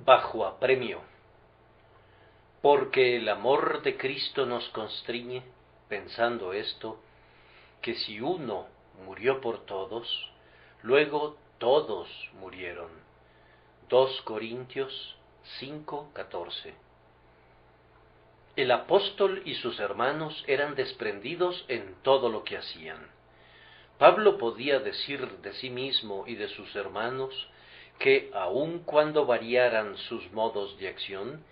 Bajo apremio. Porque el amor de Cristo nos constriñe, pensando esto, que si uno murió por todos, luego todos murieron. 2 Corintios 5:14. El apóstol y sus hermanos eran desprendidos en todo lo que hacían. Pablo podía decir de sí mismo y de sus hermanos que, aun cuando variaran sus modos de acción,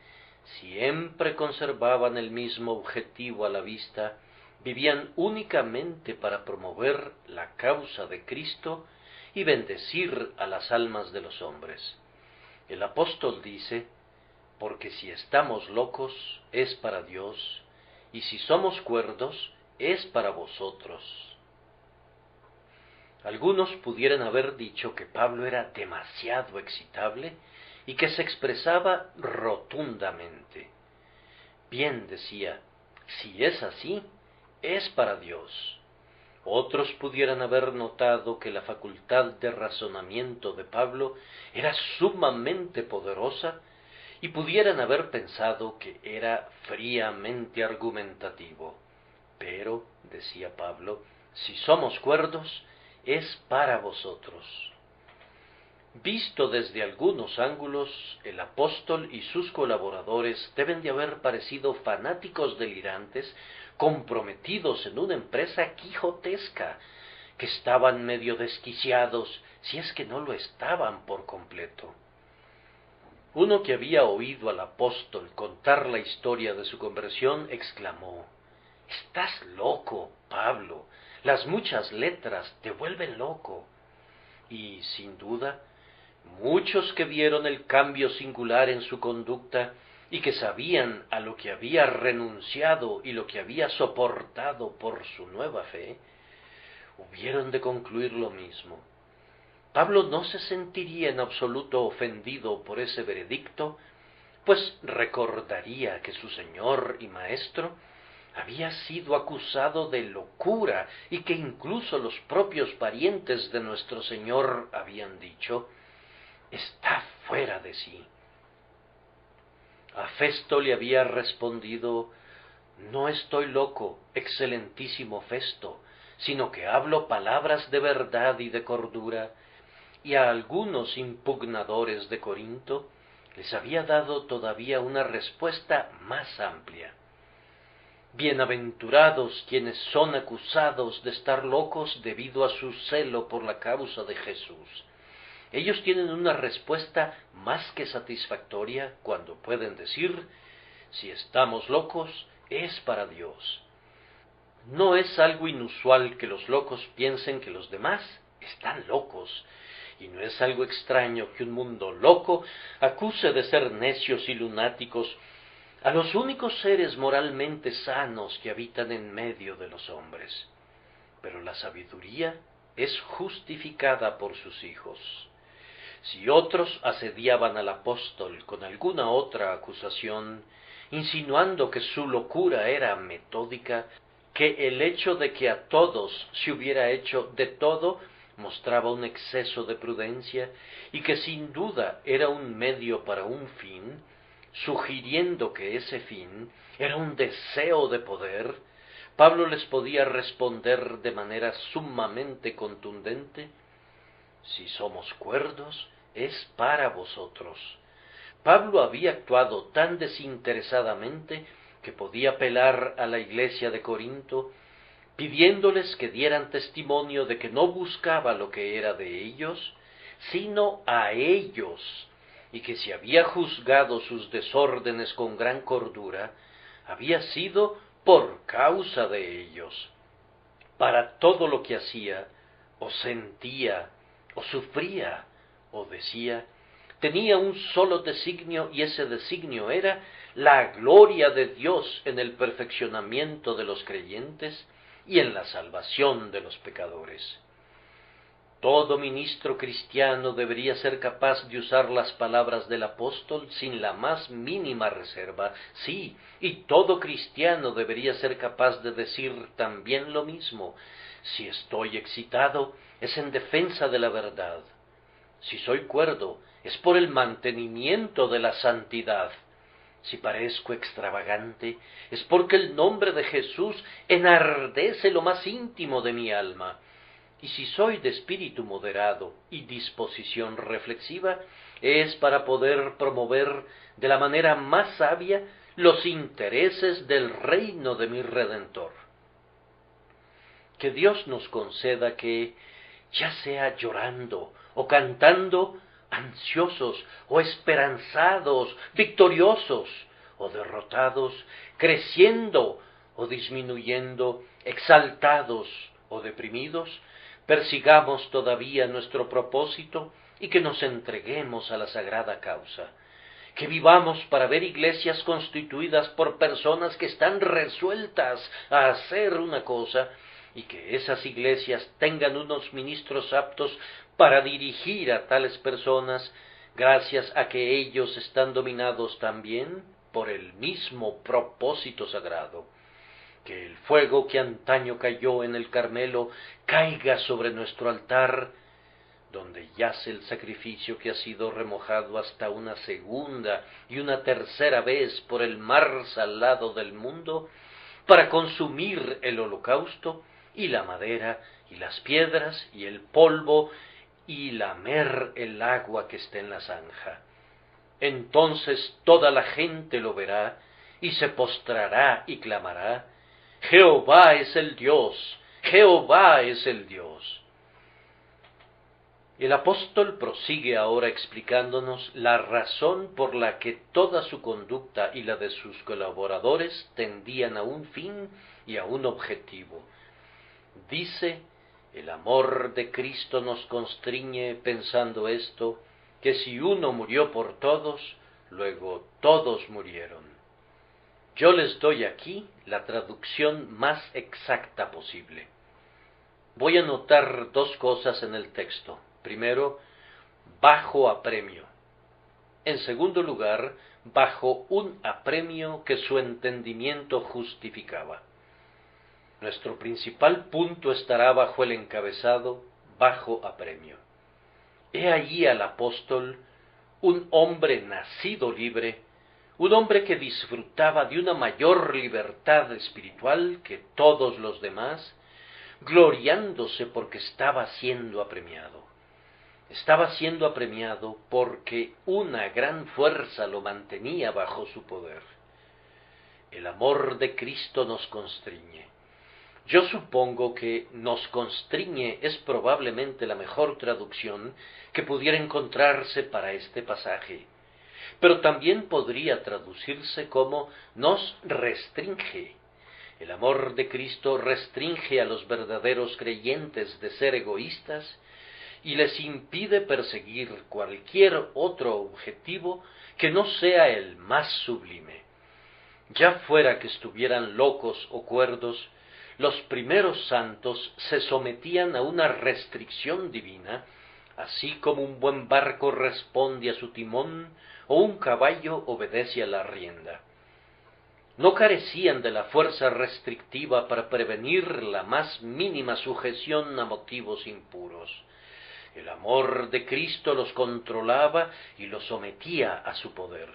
siempre conservaban el mismo objetivo a la vista, vivían únicamente para promover la causa de Cristo y bendecir a las almas de los hombres. El apóstol dice: porque si estamos locos, es para Dios, y si somos cuerdos, es para vosotros. Algunos pudieran haber dicho que Pablo era demasiado excitable y que se expresaba rotundamente. Bien, decía, si es así, es para Dios. Otros pudieran haber notado que la facultad de razonamiento de Pablo era sumamente poderosa y pudieran haber pensado que era fríamente argumentativo. Pero, decía Pablo, si somos cuerdos, es para vosotros. Visto desde algunos ángulos, el apóstol y sus colaboradores deben de haber parecido fanáticos delirantes, comprometidos en una empresa quijotesca, que estaban medio desquiciados, si es que no lo estaban por completo. Uno que había oído al apóstol contar la historia de su conversión exclamó: «Estás loco, Pablo, las muchas letras te vuelven loco». Y, sin duda, muchos que vieron el cambio singular en su conducta y que sabían a lo que había renunciado y lo que había soportado por su nueva fe, hubieron de concluir lo mismo. Pablo no se sentiría en absoluto ofendido por ese veredicto, pues recordaría que su Señor y Maestro había sido acusado de locura y que incluso los propios parientes de nuestro Señor habían dicho: «Está fuera de sí». A Festo le había respondido: «No estoy loco, excelentísimo Festo, sino que hablo palabras de verdad y de cordura». Y a algunos impugnadores de Corinto les había dado todavía una respuesta más amplia: «Bienaventurados quienes son acusados de estar locos debido a su celo por la causa de Jesús». Ellos tienen una respuesta más que satisfactoria cuando pueden decir: si estamos locos, es para Dios. No es algo inusual que los locos piensen que los demás están locos, y no es algo extraño que un mundo loco acuse de ser necios y lunáticos a los únicos seres moralmente sanos que habitan en medio de los hombres. Pero la sabiduría es justificada por sus hijos. Si otros asediaban al apóstol con alguna otra acusación, insinuando que su locura era metódica, que el hecho de que a todos se hubiera hecho de todo mostraba un exceso de prudencia y que sin duda era un medio para un fin, sugiriendo que ese fin era un deseo de poder, Pablo les podía responder de manera sumamente contundente: si somos cuerdos, es para vosotros. Pablo había actuado tan desinteresadamente que podía apelar a la iglesia de Corinto, pidiéndoles que dieran testimonio de que no buscaba lo que era de ellos, sino a ellos, y que si había juzgado sus desórdenes con gran cordura, había sido por causa de ellos. Para todo lo que hacía, o sentía, o sufría, o decía, tenía un solo designio, y ese designio era la gloria de Dios en el perfeccionamiento de los creyentes y en la salvación de los pecadores. Todo ministro cristiano debería ser capaz de usar las palabras del apóstol sin la más mínima reserva. Sí, y todo cristiano debería ser capaz de decir también lo mismo: si estoy excitado, es en defensa de la verdad. Si soy cuerdo, es por el mantenimiento de la santidad. Si parezco extravagante, es porque el nombre de Jesús enardece lo más íntimo de mi alma. Y si soy de espíritu moderado y disposición reflexiva, es para poder promover de la manera más sabia los intereses del reino de mi Redentor. Que Dios nos conceda que, ya sea llorando o cantando, ansiosos o esperanzados, victoriosos o derrotados, creciendo o disminuyendo, exaltados o deprimidos, persigamos todavía nuestro propósito y que nos entreguemos a la sagrada causa. Que vivamos para ver iglesias constituidas por personas que están resueltas a hacer una cosa, y que esas iglesias tengan unos ministros aptos para dirigir a tales personas, gracias a que ellos están dominados también por el mismo propósito sagrado. Que el fuego que antaño cayó en el Carmelo caiga sobre nuestro altar, donde yace el sacrificio que ha sido remojado hasta una segunda y una tercera vez por el mar salado del mundo, para consumir el holocausto, y la madera, y las piedras, y el polvo, y lamer el agua que está en la zanja. Entonces toda la gente lo verá, y se postrará y clamará: Jehová es el Dios, Jehová es el Dios. El apóstol prosigue ahora explicándonos la razón por la que toda su conducta y la de sus colaboradores tendían a un fin y a un objetivo. Dice: el amor de Cristo nos constriñe, pensando esto, que si uno murió por todos, luego todos murieron. Yo les doy aquí la traducción más exacta posible. Voy a notar dos cosas en el texto. Primero, bajo apremio. En segundo lugar, bajo un apremio que su entendimiento justificaba. Nuestro principal punto estará bajo el encabezado bajo apremio. He allí al apóstol, un hombre nacido libre, un hombre que disfrutaba de una mayor libertad espiritual que todos los demás, gloriándose porque estaba siendo apremiado. Estaba siendo apremiado porque una gran fuerza lo mantenía bajo su poder. El amor de Cristo nos constriñe. Yo supongo que nos constriñe es probablemente la mejor traducción que pudiera encontrarse para este pasaje, pero también podría traducirse como nos restringe. El amor de Cristo restringe a los verdaderos creyentes de ser egoístas y les impide perseguir cualquier otro objetivo que no sea el más sublime. Ya fuera que estuvieran locos o cuerdos, los primeros santos se sometían a una restricción divina, así como un buen barco responde a su timón o un caballo obedece a la rienda. No carecían de la fuerza restrictiva para prevenir la más mínima sujeción a motivos impuros. El amor de Cristo los controlaba y los sometía a su poder.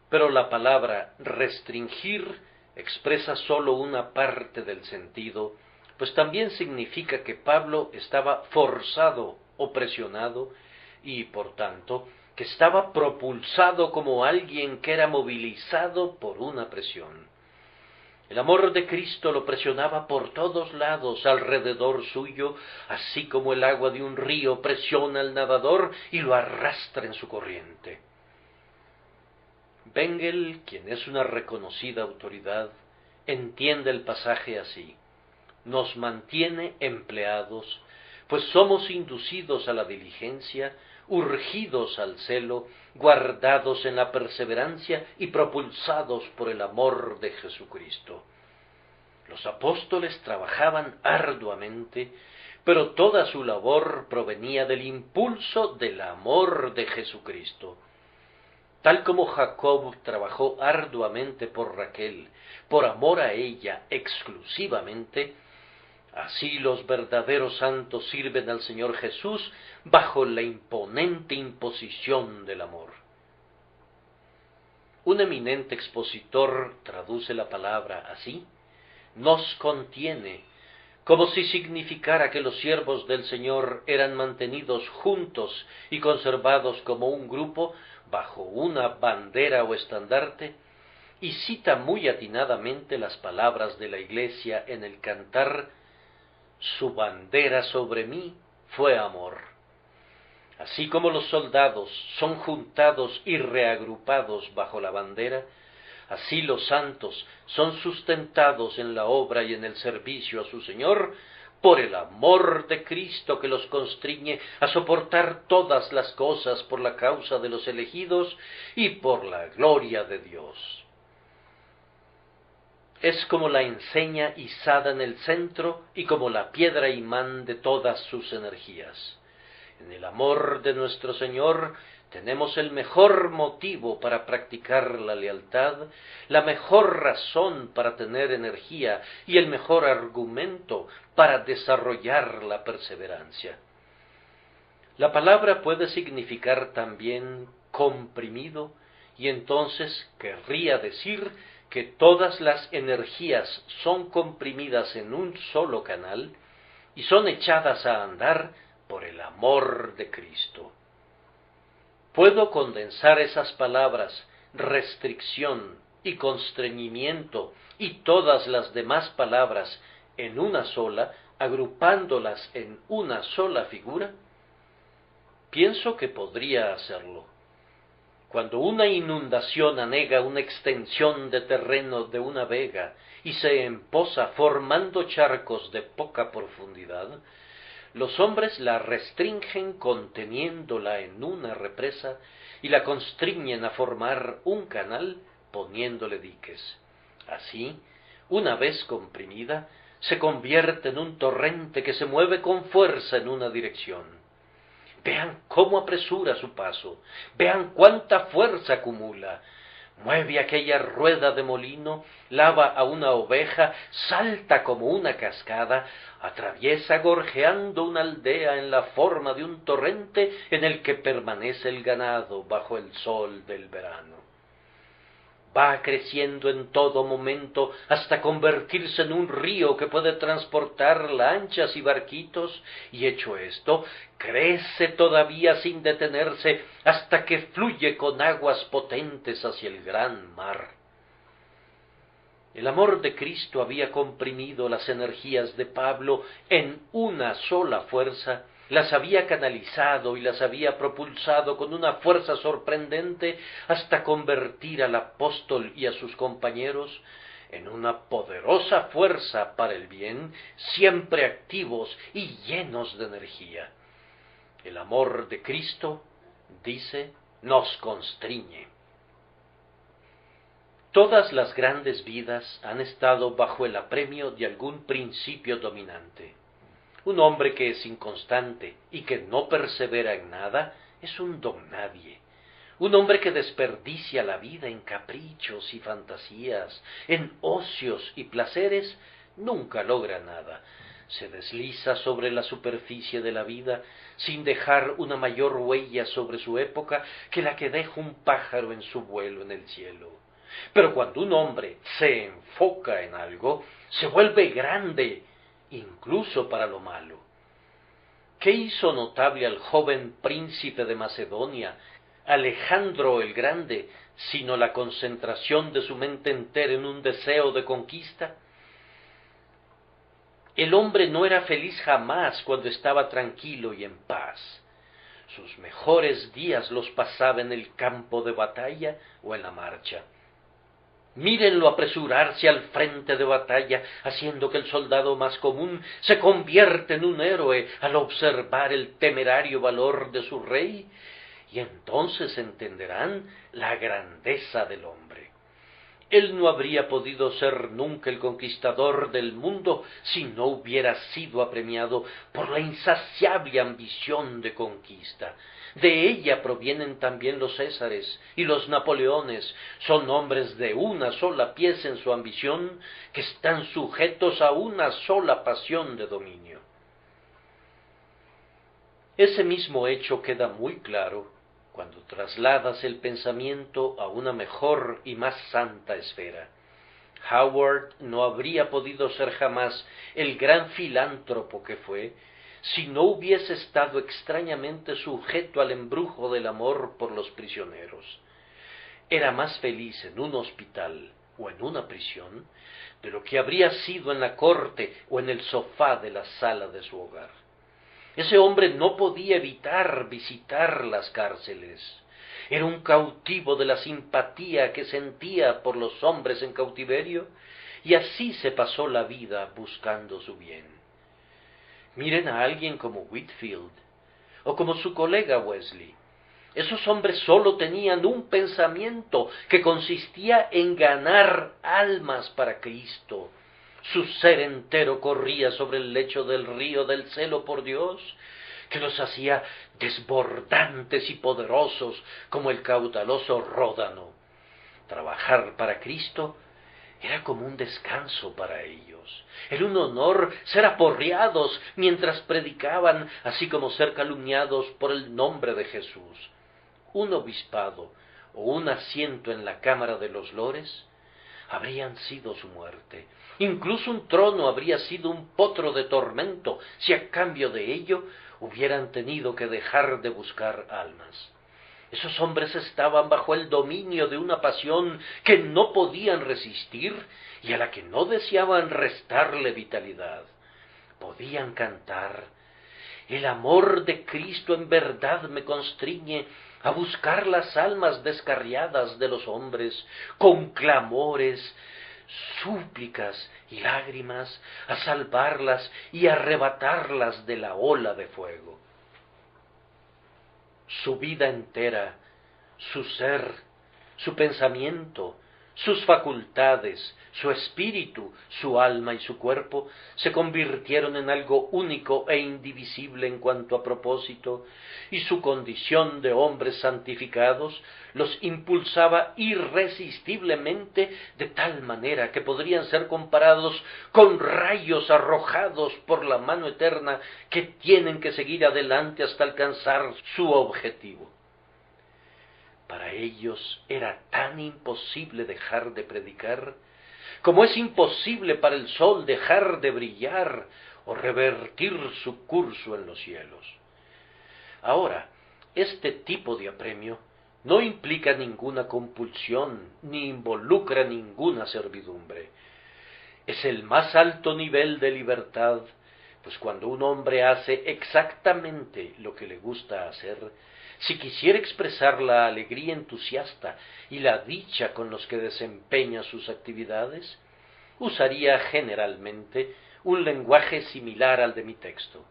Pero la palabra restringir expresa sólo una parte del sentido, pues también significa que Pablo estaba forzado o presionado y, por tanto, que estaba propulsado como alguien que era movilizado por una presión. El amor de Cristo lo presionaba por todos lados alrededor suyo, así como el agua de un río presiona al nadador y lo arrastra en su corriente. Bengel, quien es una reconocida autoridad, entiende el pasaje así: nos mantiene empleados, pues somos inducidos a la diligencia, urgidos al celo, guardados en la perseverancia y propulsados por el amor de Jesucristo. Los apóstoles trabajaban arduamente, pero toda su labor provenía del impulso del amor de Jesucristo. Tal como Jacob trabajó arduamente por Raquel, por amor a ella exclusivamente, Así los verdaderos santos sirven al Señor Jesús bajo la imponente imposición del amor. Un eminente expositor traduce la palabra así: nos contiene, como si significara que los siervos del Señor eran mantenidos juntos y conservados como un grupo bajo una bandera o estandarte, y cita muy atinadamente las palabras de la Iglesia en el cantar: su bandera sobre mí fue amor. Así como los soldados son juntados y reagrupados bajo la bandera, así los santos son sustentados en la obra y en el servicio a su Señor por el amor de Cristo que los constriñe a soportar todas las cosas por la causa de los elegidos y por la gloria de Dios. Es como la enseña izada en el centro y como la piedra imán de todas sus energías. En el amor de nuestro Señor tenemos el mejor motivo para practicar la lealtad, la mejor razón para tener energía y el mejor argumento para desarrollar la perseverancia. La palabra puede significar también comprimido, y entonces querría decir que todas las energías son comprimidas en un solo canal y son echadas a andar por el amor de Cristo. Puedo condensar esas palabras, restricción y constreñimiento, y todas las demás palabras en una sola, agrupándolas en una sola figura. Pienso que podría hacerlo. Cuando una inundación anega una extensión de terreno de una vega y se empoza formando charcos de poca profundidad, los hombres la restringen conteniéndola en una represa y la constriñen a formar un canal poniéndole diques. Así, una vez comprimida, se convierte en un torrente que se mueve con fuerza en una dirección. Vean cómo apresura su paso, vean cuánta fuerza acumula. Mueve aquella rueda de molino, lava a una oveja, salta como una cascada, atraviesa gorjeando una aldea en la forma de un torrente en el que permanece el ganado bajo el sol del verano. Va creciendo en todo momento hasta convertirse en un río que puede transportar lanchas y barquitos, y hecho esto, crece todavía sin detenerse hasta que fluye con aguas potentes hacia el gran mar. El amor de Cristo había comprimido las energías de Pablo en una sola fuerza, las había canalizado y las había propulsado con una fuerza sorprendente hasta convertir al apóstol y a sus compañeros en una poderosa fuerza para el bien, siempre activos y llenos de energía. El amor de Cristo, dice, nos constriñe. Todas las grandes vidas han estado bajo el apremio de algún principio dominante. Un hombre que es inconstante y que no persevera en nada es un don nadie. Un hombre que desperdicia la vida en caprichos y fantasías, en ocios y placeres, nunca logra nada. Se desliza sobre la superficie de la vida sin dejar una mayor huella sobre su época que la que deja un pájaro en su vuelo en el cielo. Pero cuando un hombre se enfoca en algo, se vuelve grande, incluso para lo malo. ¿Qué hizo notable al joven príncipe de Macedonia, Alejandro el Grande, sino la concentración de su mente entera en un deseo de conquista? El hombre no era feliz jamás cuando estaba tranquilo y en paz. Sus mejores días los pasaba en el campo de batalla o en la marcha. Mírenlo apresurarse al frente de batalla, haciendo que el soldado más común se convierta en un héroe al observar el temerario valor de su rey, y entonces entenderán la grandeza del hombre. Él no habría podido ser nunca el conquistador del mundo si no hubiera sido apremiado por la insaciable ambición de conquista. De ella provienen también los Césares y los Napoleones. Son hombres de una sola pieza en su ambición, que están sujetos a una sola pasión de dominio. Ese mismo hecho queda muy claro cuando trasladas el pensamiento a una mejor y más santa esfera. Howard no habría podido ser jamás el gran filántropo que fue, si no hubiese estado extrañamente sujeto al embrujo del amor por los prisioneros. Era más feliz en un hospital o en una prisión de lo que habría sido en la corte o en el sofá de la sala de su hogar. Ese hombre no podía evitar visitar las cárceles. Era un cautivo de la simpatía que sentía por los hombres en cautiverio, y así se pasó la vida buscando su bien. Miren a alguien como Whitefield, o como su colega Wesley. Esos hombres sólo tenían un pensamiento que consistía en ganar almas para Cristo. Su ser entero corría sobre el lecho del río del celo por Dios, que los hacía desbordantes y poderosos como el caudaloso Ródano. Trabajar para Cristo era como un descanso para ellos. Era un honor ser aporreados mientras predicaban, así como ser calumniados por el nombre de Jesús. Un obispado o un asiento en la Cámara de los Lores habrían sido su muerte. Incluso un trono habría sido un potro de tormento si a cambio de ello hubieran tenido que dejar de buscar almas. Esos hombres estaban bajo el dominio de una pasión que no podían resistir y a la que no deseaban restarle vitalidad. Podían cantar: el amor de Cristo en verdad me constriñe a buscar las almas descarriadas de los hombres, con clamores, súplicas y lágrimas, a salvarlas y arrebatarlas de la ola de fuego. Su vida entera, su ser, su pensamiento, sus facultades, su espíritu, su alma y su cuerpo se convirtieron en algo único e indivisible en cuanto a propósito, y su condición de hombres santificados los impulsaba irresistiblemente de tal manera que podrían ser comparados con rayos arrojados por la mano eterna que tienen que seguir adelante hasta alcanzar su objetivo. Para ellos era tan imposible dejar de predicar, como es imposible para el sol dejar de brillar o revertir su curso en los cielos. Ahora, este tipo de apremio no implica ninguna compulsión ni involucra ninguna servidumbre. Es el más alto nivel de libertad, pues cuando un hombre hace exactamente lo que le gusta hacer, si quisiera expresar la alegría entusiasta y la dicha con los que desempeña sus actividades, usaría generalmente un lenguaje similar al de mi texto.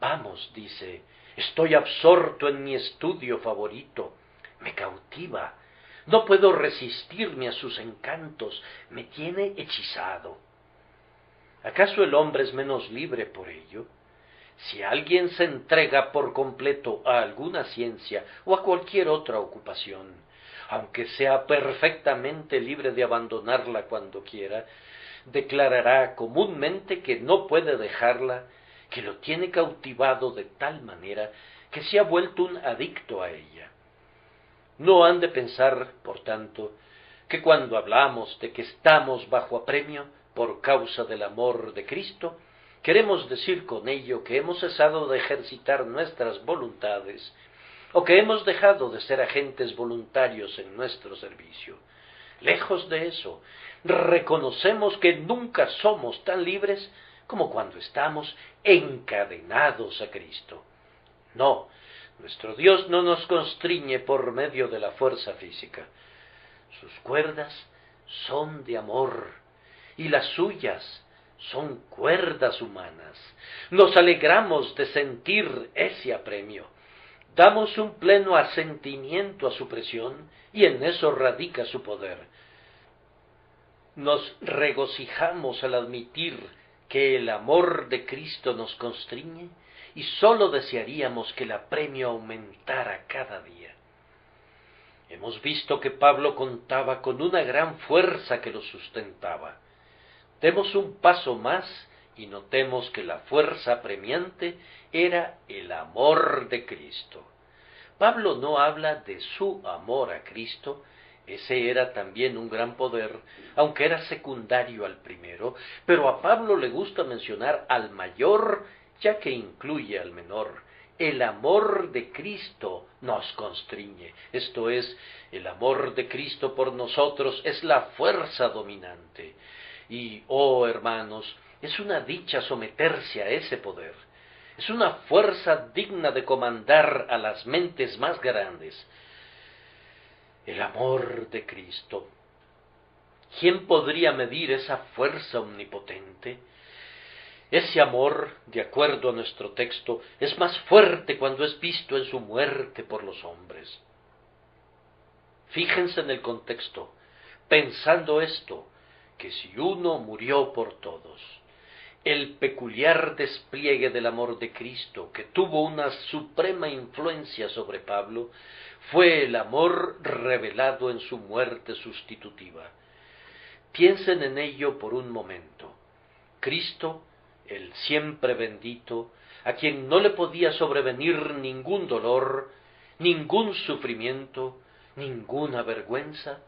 Vamos, dice, estoy absorto en mi estudio favorito, me cautiva, no puedo resistirme a sus encantos, me tiene hechizado. ¿Acaso el hombre es menos libre por ello? Si alguien se entrega por completo a alguna ciencia o a cualquier otra ocupación, aunque sea perfectamente libre de abandonarla cuando quiera, declarará comúnmente que no puede dejarla, que lo tiene cautivado de tal manera que se ha vuelto un adicto a ella. No han de pensar, por tanto, que cuando hablamos de que estamos bajo apremio por causa del amor de Cristo, queremos decir con ello que hemos cesado de ejercitar nuestras voluntades o que hemos dejado de ser agentes voluntarios en nuestro servicio. Lejos de eso, reconocemos que nunca somos tan libres como cuando estamos encadenados a Cristo. No, nuestro Dios no nos constriñe por medio de la fuerza física. Sus cuerdas son de amor y las suyas son cuerdas humanas. Nos alegramos de sentir ese apremio. Damos un pleno asentimiento a su presión y en eso radica su poder. Nos regocijamos al admitir que el amor de Cristo nos constriñe y sólo desearíamos que el apremio aumentara cada día. Hemos visto que Pablo contaba con una gran fuerza que lo sustentaba. Demos un paso más y notemos que la fuerza apremiante era el amor de Cristo. Pablo no habla de su amor a Cristo, ese era también un gran poder, aunque era secundario al primero, pero a Pablo le gusta mencionar al mayor, ya que incluye al menor. El amor de Cristo nos constriñe, esto es, el amor de Cristo por nosotros es la fuerza dominante. Y, oh hermanos, es una dicha someterse a ese poder. Es una fuerza digna de comandar a las mentes más grandes. El amor de Cristo. ¿Quién podría medir esa fuerza omnipotente? Ese amor, de acuerdo a nuestro texto, es más fuerte cuando es visto en su muerte por los hombres. Fíjense en el contexto, pensando esto, que si uno murió por todos, el peculiar despliegue del amor de Cristo, que tuvo una suprema influencia sobre Pablo, fue el amor revelado en su muerte sustitutiva. Piensen en ello por un momento. Cristo, el siempre bendito, a quien no le podía sobrevenir ningún dolor, ningún sufrimiento, ninguna vergüenza,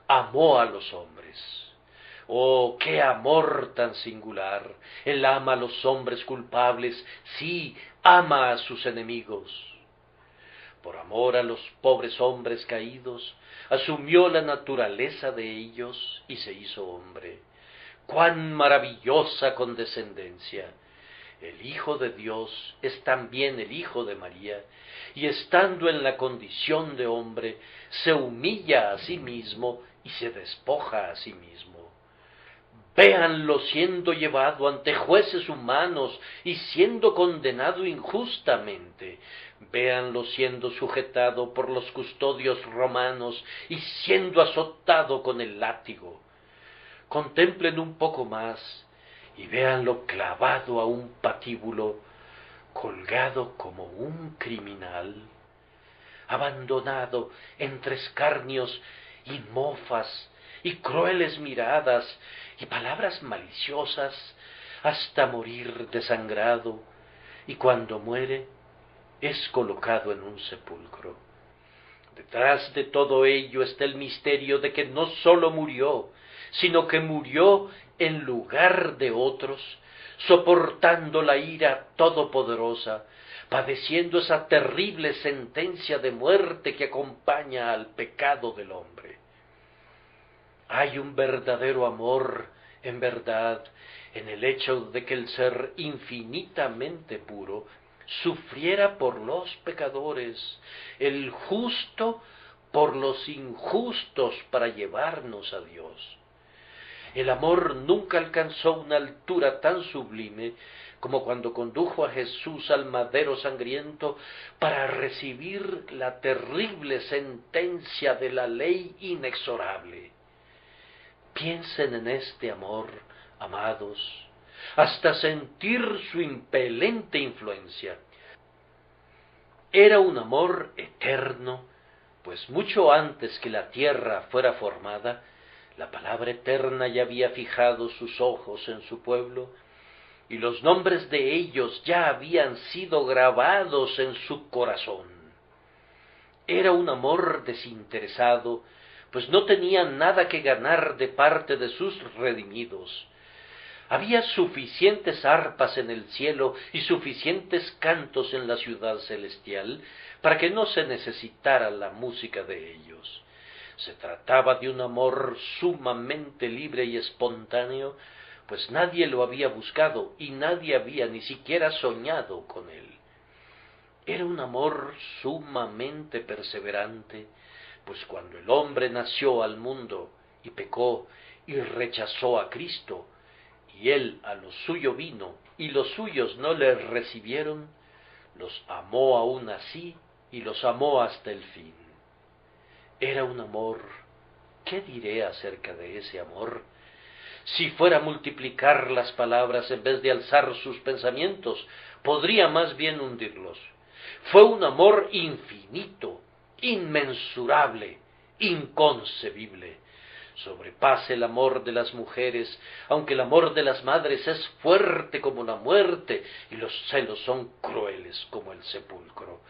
amó a los hombres. ¡Oh, qué amor tan singular! Él ama a los hombres culpables, sí, ama a sus enemigos. Por amor a los pobres hombres caídos, asumió la naturaleza de ellos y se hizo hombre. ¡Cuán maravillosa condescendencia! El Hijo de Dios es también el Hijo de María, y estando en la condición de hombre, se humilla a sí mismo y se despoja a sí mismo. Véanlo siendo llevado ante jueces humanos y siendo condenado injustamente. Véanlo siendo sujetado por los custodios romanos y siendo azotado con el látigo. Contemplen un poco más y véanlo clavado a un patíbulo, colgado como un criminal, abandonado entre escarnios y mofas y crueles miradas y palabras maliciosas hasta morir desangrado, y cuando muere es colocado en un sepulcro. Detrás de todo ello está el misterio de que no sólo murió, sino que murió en lugar de otros, soportando la ira todopoderosa, padeciendo esa terrible sentencia de muerte que acompaña al pecado del hombre. Hay un verdadero amor, en verdad, en el hecho de que el ser infinitamente puro sufriera por los pecadores, el justo por los injustos para llevarnos a Dios. El amor nunca alcanzó una altura tan sublime como cuando condujo a Jesús al madero sangriento para recibir la terrible sentencia de la ley inexorable. Piensen en este amor, amados, hasta sentir su impelente influencia. Era un amor eterno, pues mucho antes que la tierra fuera formada, la palabra eterna ya había fijado sus ojos en su pueblo, y los nombres de ellos ya habían sido grabados en su corazón. Era un amor desinteresado, pues no tenía nada que ganar de parte de sus redimidos. Había suficientes arpas en el cielo y suficientes cantos en la ciudad celestial para que no se necesitara la música de ellos. Se trataba de un amor sumamente libre y espontáneo, pues nadie lo había buscado y nadie había ni siquiera soñado con él. Era un amor sumamente perseverante, pues cuando el hombre nació al mundo y pecó y rechazó a Cristo, y él a lo suyo vino y los suyos no le recibieron, los amó aún así y los amó hasta el fin. Era un amor, ¿qué diré acerca de ese amor? Si fuera a multiplicar las palabras en vez de alzar sus pensamientos, podría más bien hundirlos. Fue un amor infinito, inmensurable, inconcebible. Sobrepasa el amor de las mujeres, aunque el amor de las madres es fuerte como la muerte y los celos son crueles como el sepulcro.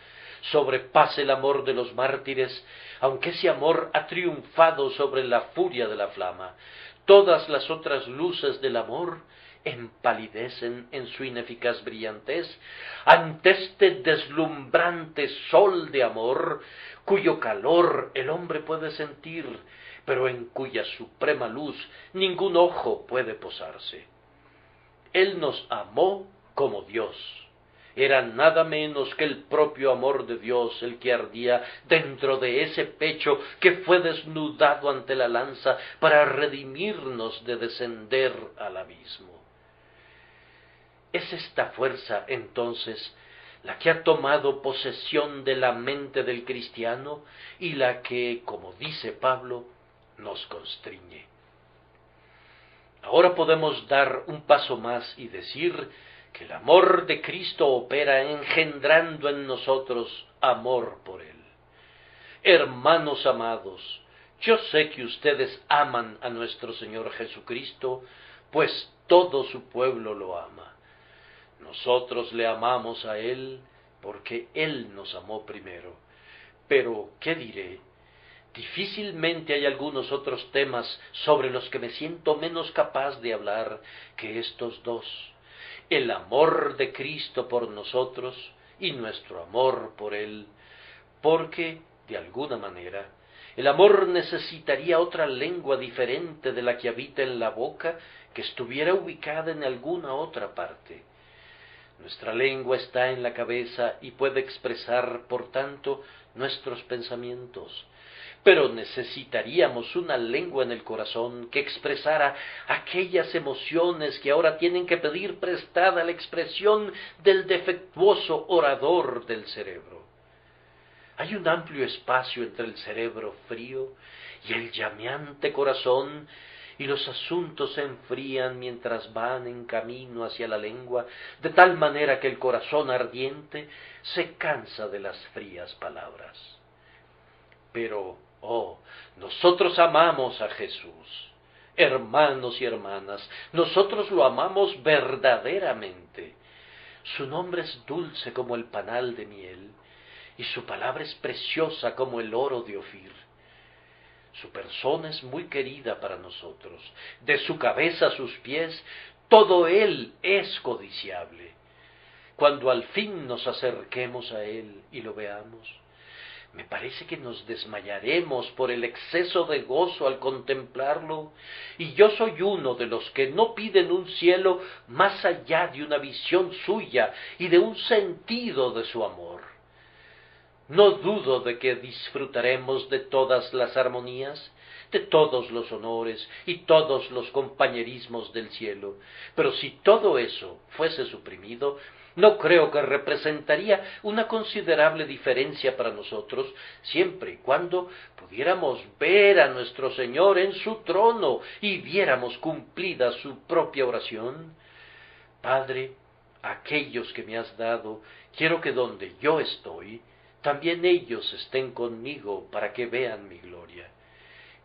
Sobrepasa el amor de los mártires, aunque ese amor ha triunfado sobre la furia de la flama. Todas las otras luces del amor empalidecen en su ineficaz brillantez ante este deslumbrante sol de amor, cuyo calor el hombre puede sentir, pero en cuya suprema luz ningún ojo puede posarse. Él nos amó como Dios. Era nada menos que el propio amor de Dios el que ardía dentro de ese pecho que fue desnudado ante la lanza para redimirnos de descender al abismo. Es esta fuerza, entonces, la que ha tomado posesión de la mente del cristiano y la que, como dice Pablo, nos constriñe. Ahora podemos dar un paso más y decir que el amor de Cristo opera engendrando en nosotros amor por Él. Hermanos amados, yo sé que ustedes aman a nuestro Señor Jesucristo, pues todo su pueblo lo ama. Nosotros le amamos a Él porque Él nos amó primero. Pero, ¿qué diré? Difícilmente hay algunos otros temas sobre los que me siento menos capaz de hablar que estos dos: el amor de Cristo por nosotros y nuestro amor por Él, porque, de alguna manera, el amor necesitaría otra lengua diferente de la que habita en la boca, que estuviera ubicada en alguna otra parte. Nuestra lengua está en la cabeza y puede expresar, por tanto, nuestros pensamientos. Pero necesitaríamos una lengua en el corazón que expresara aquellas emociones que ahora tienen que pedir prestada la expresión del defectuoso orador del cerebro. Hay un amplio espacio entre el cerebro frío y el llameante corazón, y los asuntos se enfrían mientras van en camino hacia la lengua, de tal manera que el corazón ardiente se cansa de las frías palabras. Pero, nosotros amamos a Jesús. Hermanos y hermanas, nosotros lo amamos verdaderamente. Su nombre es dulce como el panal de miel, y su palabra es preciosa como el oro de Ofir. Su persona es muy querida para nosotros. De su cabeza a sus pies, todo Él es codiciable. Cuando al fin nos acerquemos a Él y lo veamos, me parece que nos desmayaremos por el exceso de gozo al contemplarlo, y yo soy uno de los que no piden un cielo más allá de una visión suya y de un sentido de su amor. No dudo de que disfrutaremos de todas las armonías, de todos los honores y todos los compañerismos del cielo, pero si todo eso fuese suprimido, no creo que representaría una considerable diferencia para nosotros, siempre y cuando pudiéramos ver a nuestro Señor en su trono y viéramos cumplida su propia oración. Padre, aquellos que me has dado, quiero que donde yo estoy, también ellos estén conmigo para que vean mi gloria.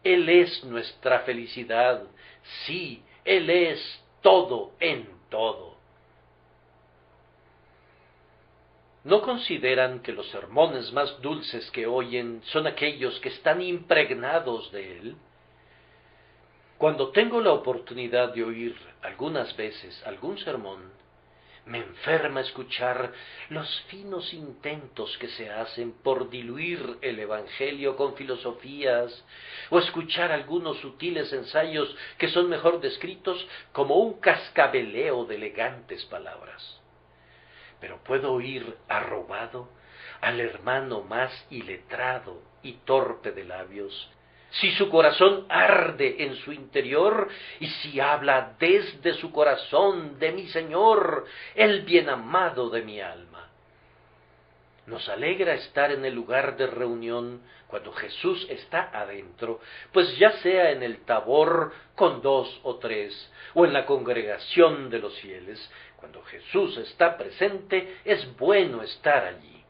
Él es nuestra felicidad, sí, Él es todo en todo. ¿No consideran que los sermones más dulces que oyen son aquellos que están impregnados de Él? Cuando tengo la oportunidad de oír algunas veces algún sermón, me enferma escuchar los finos intentos que se hacen por diluir el Evangelio con filosofías, o escuchar algunos sutiles ensayos que son mejor descritos como un cascabeleo de elegantes palabras. Pero puedo oír arrobado al hermano más iletrado y torpe de labios, si su corazón arde en su interior y si habla desde su corazón de mi Señor, el bien amado de mi alma. Nos alegra estar en el lugar de reunión cuando Jesús está adentro, pues ya sea en el tabor con 2 o 3, o en la congregación de los fieles, cuando Jesús está presente, es bueno estar allí.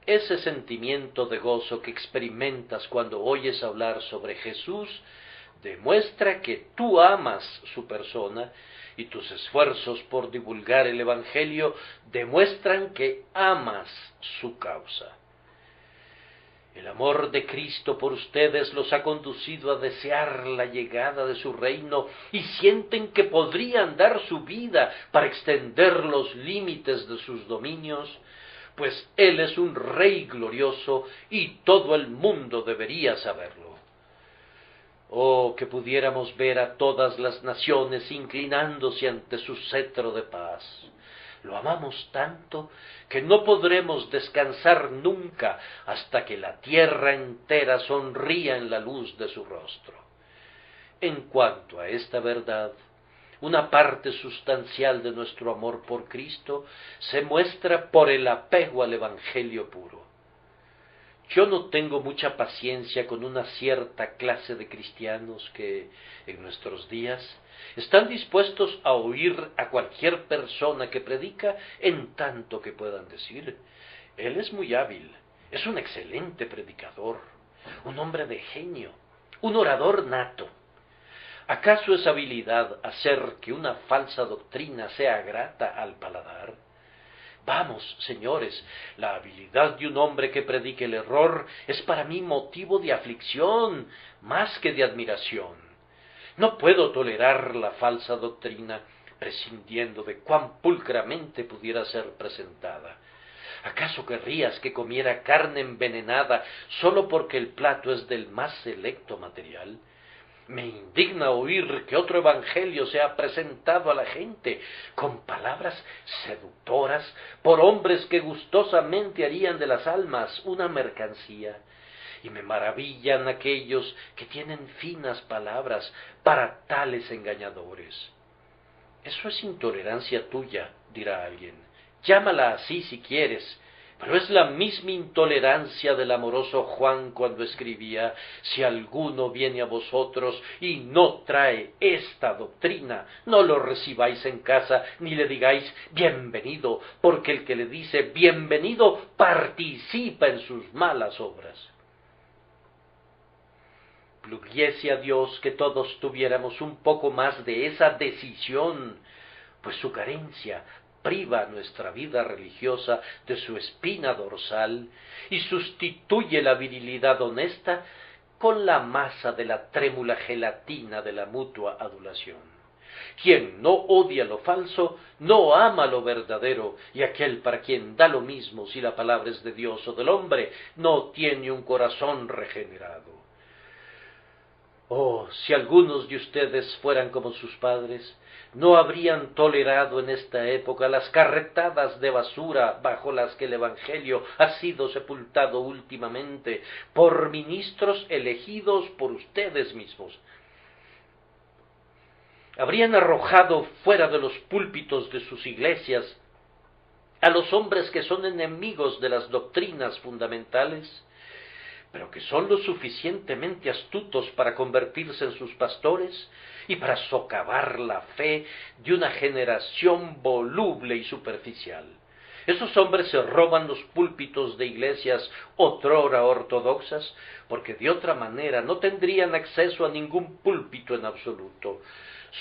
Ese sentimiento de gozo que experimentas cuando oyes hablar sobre Jesús demuestra que tú amas su persona, y tus esfuerzos por divulgar el Evangelio demuestran que amas su causa. El amor de Cristo por ustedes los ha conducido a desear la llegada de su reino y sienten que podrían dar su vida para extender los límites de sus dominios, pues Él es un Rey glorioso y todo el mundo debería saberlo. Oh, que pudiéramos ver a todas las naciones inclinándose ante su cetro de paz. Lo amamos tanto que no podremos descansar nunca hasta que la tierra entera sonría en la luz de su rostro. En cuanto a esta verdad, una parte sustancial de nuestro amor por Cristo se muestra por el apego al Evangelio puro. Yo no tengo mucha paciencia con una cierta clase de cristianos que, en nuestros días, están dispuestos a oír a cualquier persona que predica en tanto que puedan decir: él es muy hábil, es un excelente predicador, un hombre de genio, un orador nato. ¿Acaso es habilidad hacer que una falsa doctrina sea grata al paladar? Vamos, señores, la habilidad de un hombre que predique el error es para mí motivo de aflicción más que de admiración. No puedo tolerar la falsa doctrina, prescindiendo de cuán pulcramente pudiera ser presentada. ¿Acaso querrías que comiera carne envenenada sólo porque el plato es del más selecto material? Me indigna oír que otro evangelio sea presentado a la gente con palabras seductoras por hombres que gustosamente harían de las almas una mercancía, y me maravillan aquellos que tienen finas palabras para tales engañadores. Eso es intolerancia tuya, dirá alguien. Llámala así si quieres, pero es la misma intolerancia del amoroso Juan cuando escribía: si alguno viene a vosotros y no trae esta doctrina, no lo recibáis en casa, ni le digáis bienvenido, porque el que le dice bienvenido participa en sus malas obras. Pluguiese a Dios que todos tuviéramos un poco más de esa decisión, pues su carencia priva nuestra vida religiosa de su espina dorsal y sustituye la virilidad honesta con la masa de la trémula gelatina de la mutua adulación. Quien no odia lo falso, no ama lo verdadero, y aquel para quien da lo mismo si la palabra es de Dios o del hombre, no tiene un corazón regenerado. Oh, si algunos de ustedes fueran como sus padres, no habrían tolerado en esta época las carretadas de basura bajo las que el Evangelio ha sido sepultado últimamente por ministros elegidos por ustedes mismos. Habrían arrojado fuera de los púlpitos de sus iglesias a los hombres que son enemigos de las doctrinas fundamentales, pero que son lo suficientemente astutos para convertirse en sus pastores y para socavar la fe de una generación voluble y superficial. Esos hombres se roban los púlpitos de iglesias otrora ortodoxas, porque de otra manera no tendrían acceso a ningún púlpito en absoluto.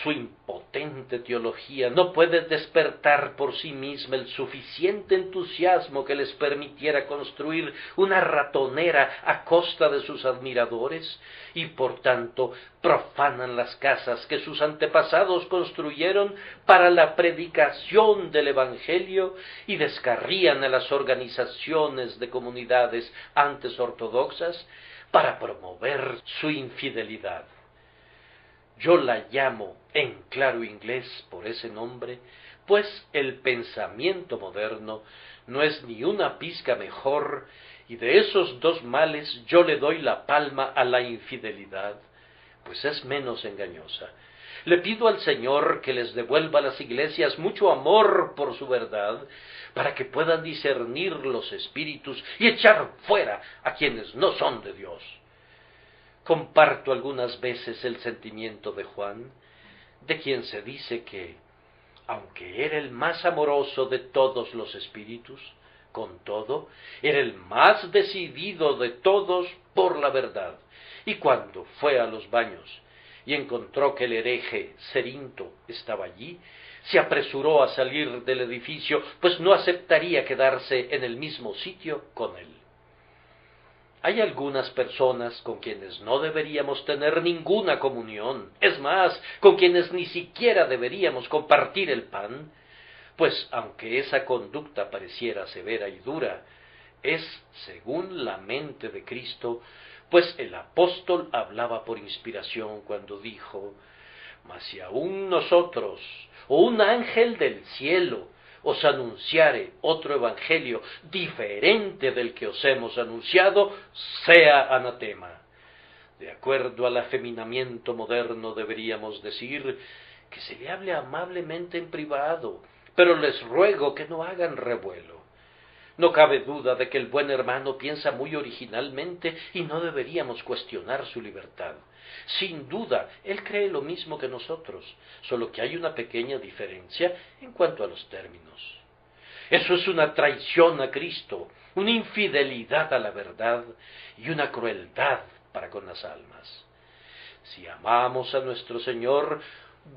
Su impotente teología no puede despertar por sí misma el suficiente entusiasmo que les permitiera construir una ratonera a costa de sus admiradores, y por tanto profanan las casas que sus antepasados construyeron para la predicación del Evangelio y descarrían a las organizaciones de comunidades antes ortodoxas para promover su infidelidad. Yo la llamo en claro inglés por ese nombre, pues el pensamiento moderno no es ni una pizca mejor, y de esos dos males yo le doy la palma a la infidelidad, pues es menos engañosa. Le pido al Señor que les devuelva a las iglesias mucho amor por su verdad, para que puedan discernir los espíritus y echar fuera a quienes no son de Dios. Comparto algunas veces el sentimiento de Juan, de quien se dice que, aunque era el más amoroso de todos los espíritus, con todo, era el más decidido de todos por la verdad. Y cuando fue a los baños y encontró que el hereje Cerinto estaba allí, se apresuró a salir del edificio, pues no aceptaría quedarse en el mismo sitio con él. Hay algunas personas con quienes no deberíamos tener ninguna comunión, es más, con quienes ni siquiera deberíamos compartir el pan, pues aunque esa conducta pareciera severa y dura, es según la mente de Cristo, pues el apóstol hablaba por inspiración cuando dijo: mas si aun nosotros, o un ángel del cielo, os anunciare otro evangelio diferente del que os hemos anunciado, sea anatema. De acuerdo al afeminamiento moderno deberíamos decir que se le hable amablemente en privado, pero les ruego que no hagan revuelo. No cabe duda de que el buen hermano piensa muy originalmente y no deberíamos cuestionar su libertad. Sin duda, él cree lo mismo que nosotros, solo que hay una pequeña diferencia en cuanto a los términos. Eso es una traición a Cristo, una infidelidad a la verdad y una crueldad para con las almas. Si amamos a nuestro Señor,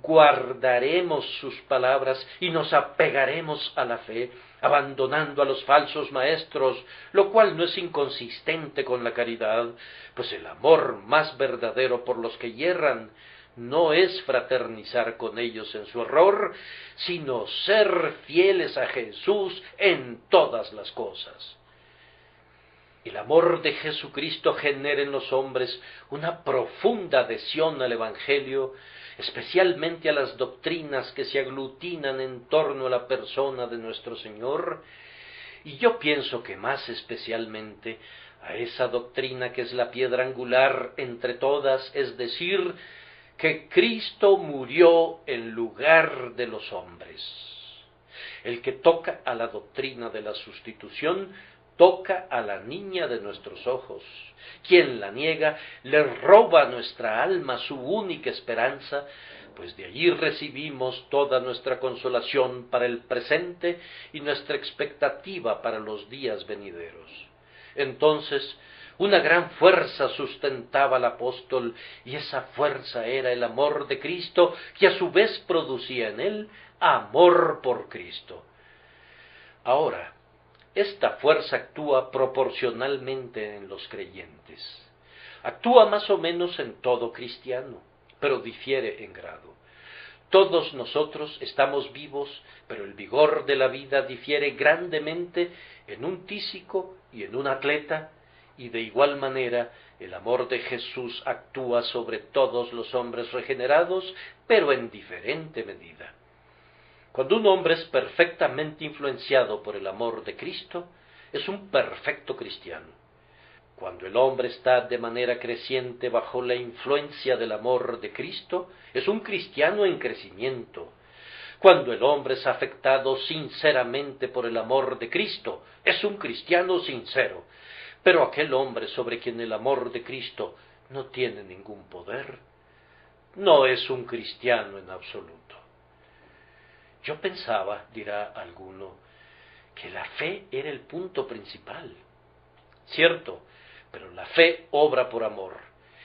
guardaremos sus palabras y nos apegaremos a la fe, abandonando a los falsos maestros, lo cual no es inconsistente con la caridad, pues el amor más verdadero por los que yerran no es fraternizar con ellos en su error, sino ser fieles a Jesús en todas las cosas. El amor de Jesucristo genera en los hombres una profunda adhesión al Evangelio, especialmente a las doctrinas que se aglutinan en torno a la persona de nuestro Señor, y yo pienso que más especialmente a esa doctrina que es la piedra angular entre todas, es decir, que Cristo murió en lugar de los hombres. El que toca a la doctrina de la sustitución toca a la niña de nuestros ojos. Quien la niega le roba a nuestra alma su única esperanza, pues de allí recibimos toda nuestra consolación para el presente y nuestra expectativa para los días venideros. Entonces, una gran fuerza sustentaba al apóstol, y esa fuerza era el amor de Cristo, que a su vez producía en él amor por Cristo. Ahora, esta fuerza actúa proporcionalmente en los creyentes. Actúa más o menos en todo cristiano, pero difiere en grado. Todos nosotros estamos vivos, pero el vigor de la vida difiere grandemente en un tísico y en un atleta, y de igual manera el amor de Jesús actúa sobre todos los hombres regenerados, pero en diferente medida. Cuando un hombre es perfectamente influenciado por el amor de Cristo, es un perfecto cristiano. Cuando el hombre está de manera creciente bajo la influencia del amor de Cristo, es un cristiano en crecimiento. Cuando el hombre es afectado sinceramente por el amor de Cristo, es un cristiano sincero. Pero aquel hombre sobre quien el amor de Cristo no tiene ningún poder, no es un cristiano en absoluto. Yo pensaba, dirá alguno, que la fe era el punto principal. Cierto, pero la fe obra por amor,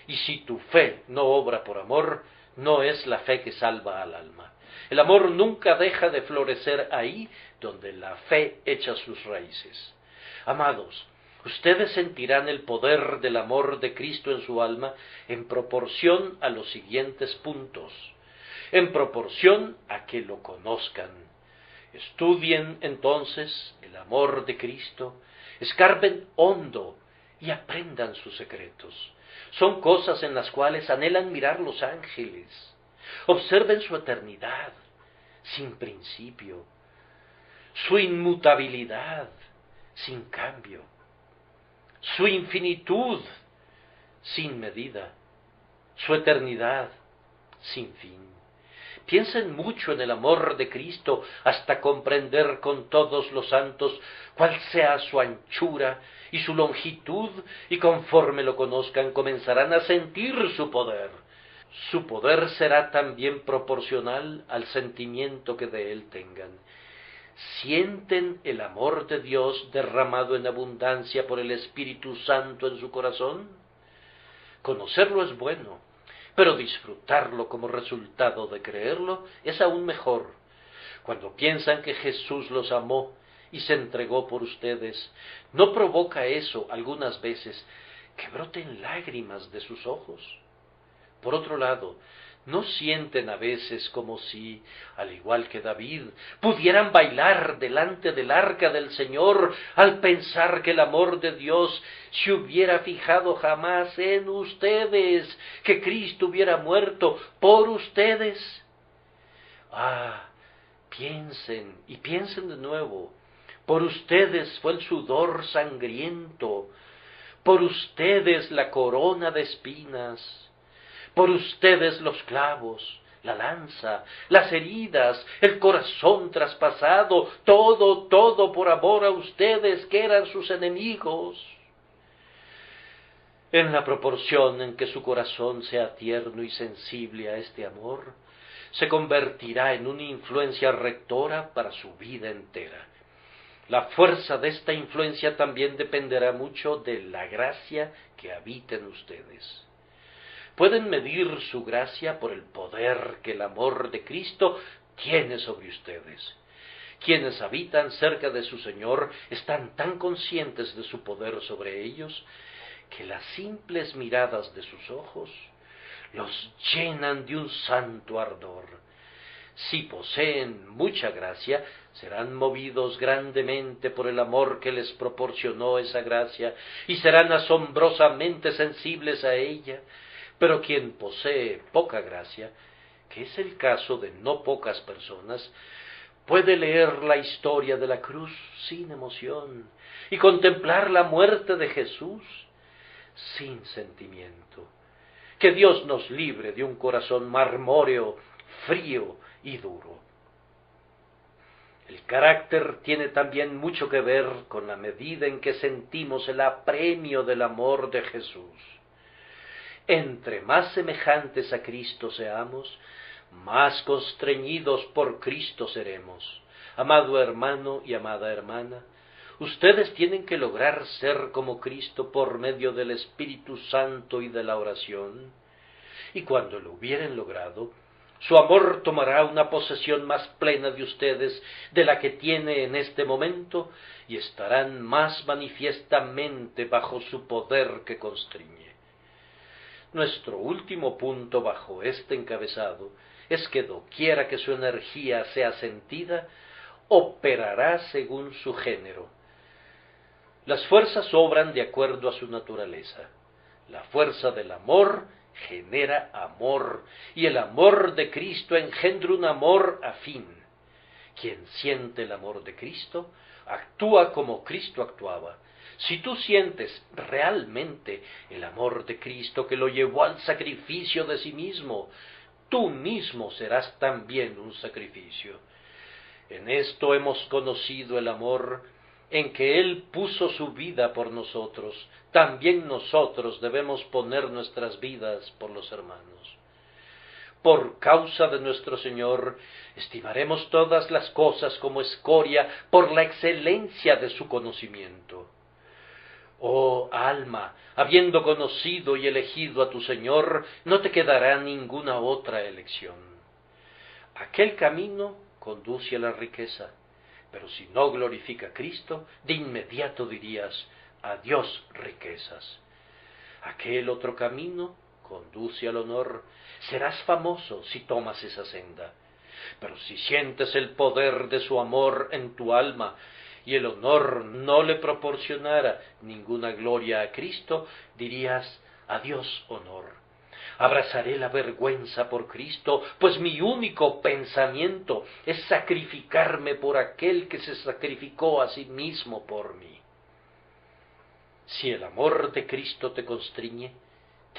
y si tu fe no obra por amor, no es la fe que salva al alma. El amor nunca deja de florecer ahí donde la fe echa sus raíces. Amados, ustedes sentirán el poder del amor de Cristo en su alma en proporción a los siguientes puntos. En proporción a que lo conozcan. Estudien entonces el amor de Cristo, escarben hondo y aprendan sus secretos. Son cosas en las cuales anhelan mirar los ángeles. Observen su eternidad, sin principio, su inmutabilidad, sin cambio, su infinitud, sin medida, su eternidad, sin fin. Piensen mucho en el amor de Cristo hasta comprender con todos los santos cuál sea su anchura y su longitud, y conforme lo conozcan comenzarán a sentir su poder. Su poder será también proporcional al sentimiento que de él tengan. ¿Sienten el amor de Dios derramado en abundancia por el Espíritu Santo en su corazón? Conocerlo es bueno, pero disfrutarlo como resultado de creerlo es aún mejor. Cuando piensan que Jesús los amó y se entregó por ustedes, ¿no provoca eso algunas veces que broten lágrimas de sus ojos? Por otro lado, ¿no sienten a veces como si, al igual que David, pudieran bailar delante del arca del Señor al pensar que el amor de Dios se hubiera fijado jamás en ustedes, que Cristo hubiera muerto por ustedes? Ah, piensen y piensen de nuevo. Por ustedes fue el sudor sangriento, por ustedes la corona de espinas, por ustedes los clavos, la lanza, las heridas, el corazón traspasado, todo por amor a ustedes que eran sus enemigos. En la proporción en que su corazón sea tierno y sensible a este amor, se convertirá en una influencia rectora para su vida entera. La fuerza de esta influencia también dependerá mucho de la gracia que habita en ustedes. Pueden medir su gracia por el poder que el amor de Cristo tiene sobre ustedes. Quienes habitan cerca de su Señor están tan conscientes de su poder sobre ellos que las simples miradas de sus ojos los llenan de un santo ardor. Si poseen mucha gracia, serán movidos grandemente por el amor que les proporcionó esa gracia y serán asombrosamente sensibles a ella. Pero quien posee poca gracia, que es el caso de no pocas personas, puede leer la historia de la cruz sin emoción y contemplar la muerte de Jesús sin sentimiento. Que Dios nos libre de un corazón marmóreo, frío y duro. El carácter tiene también mucho que ver con la medida en que sentimos el apremio del amor de Jesús. Entre más semejantes a Cristo seamos, más constreñidos por Cristo seremos. Amado hermano y amada hermana, ustedes tienen que lograr ser como Cristo por medio del Espíritu Santo y de la oración, y cuando lo hubieren logrado, su amor tomará una posesión más plena de ustedes de la que tiene en este momento, y estarán más manifiestamente bajo su poder que constriñe. Nuestro último punto bajo este encabezado es que doquiera que su energía sea sentida, operará según su género. Las fuerzas obran de acuerdo a su naturaleza. La fuerza del amor genera amor, y el amor de Cristo engendra un amor afín. Quien siente el amor de Cristo, actúa como Cristo actuaba. Si tú sientes realmente el amor de Cristo que lo llevó al sacrificio de sí mismo, tú mismo serás también un sacrificio. En esto hemos conocido el amor, en que Él puso su vida por nosotros. También nosotros debemos poner nuestras vidas por los hermanos. Por causa de nuestro Señor, estimaremos todas las cosas como escoria por la excelencia de su conocimiento. Oh alma, habiendo conocido y elegido a tu Señor, no te quedará ninguna otra elección. Aquel camino conduce a la riqueza, pero si no glorifica a Cristo, de inmediato dirías, adiós riquezas. Aquel otro camino conduce al honor, serás famoso si tomas esa senda. Pero si sientes el poder de su amor en tu alma, y el honor no le proporcionara ninguna gloria a Cristo, dirías, adiós honor. Abrazaré la vergüenza por Cristo, pues mi único pensamiento es sacrificarme por aquel que se sacrificó a sí mismo por mí. Si el amor de Cristo te constriñe,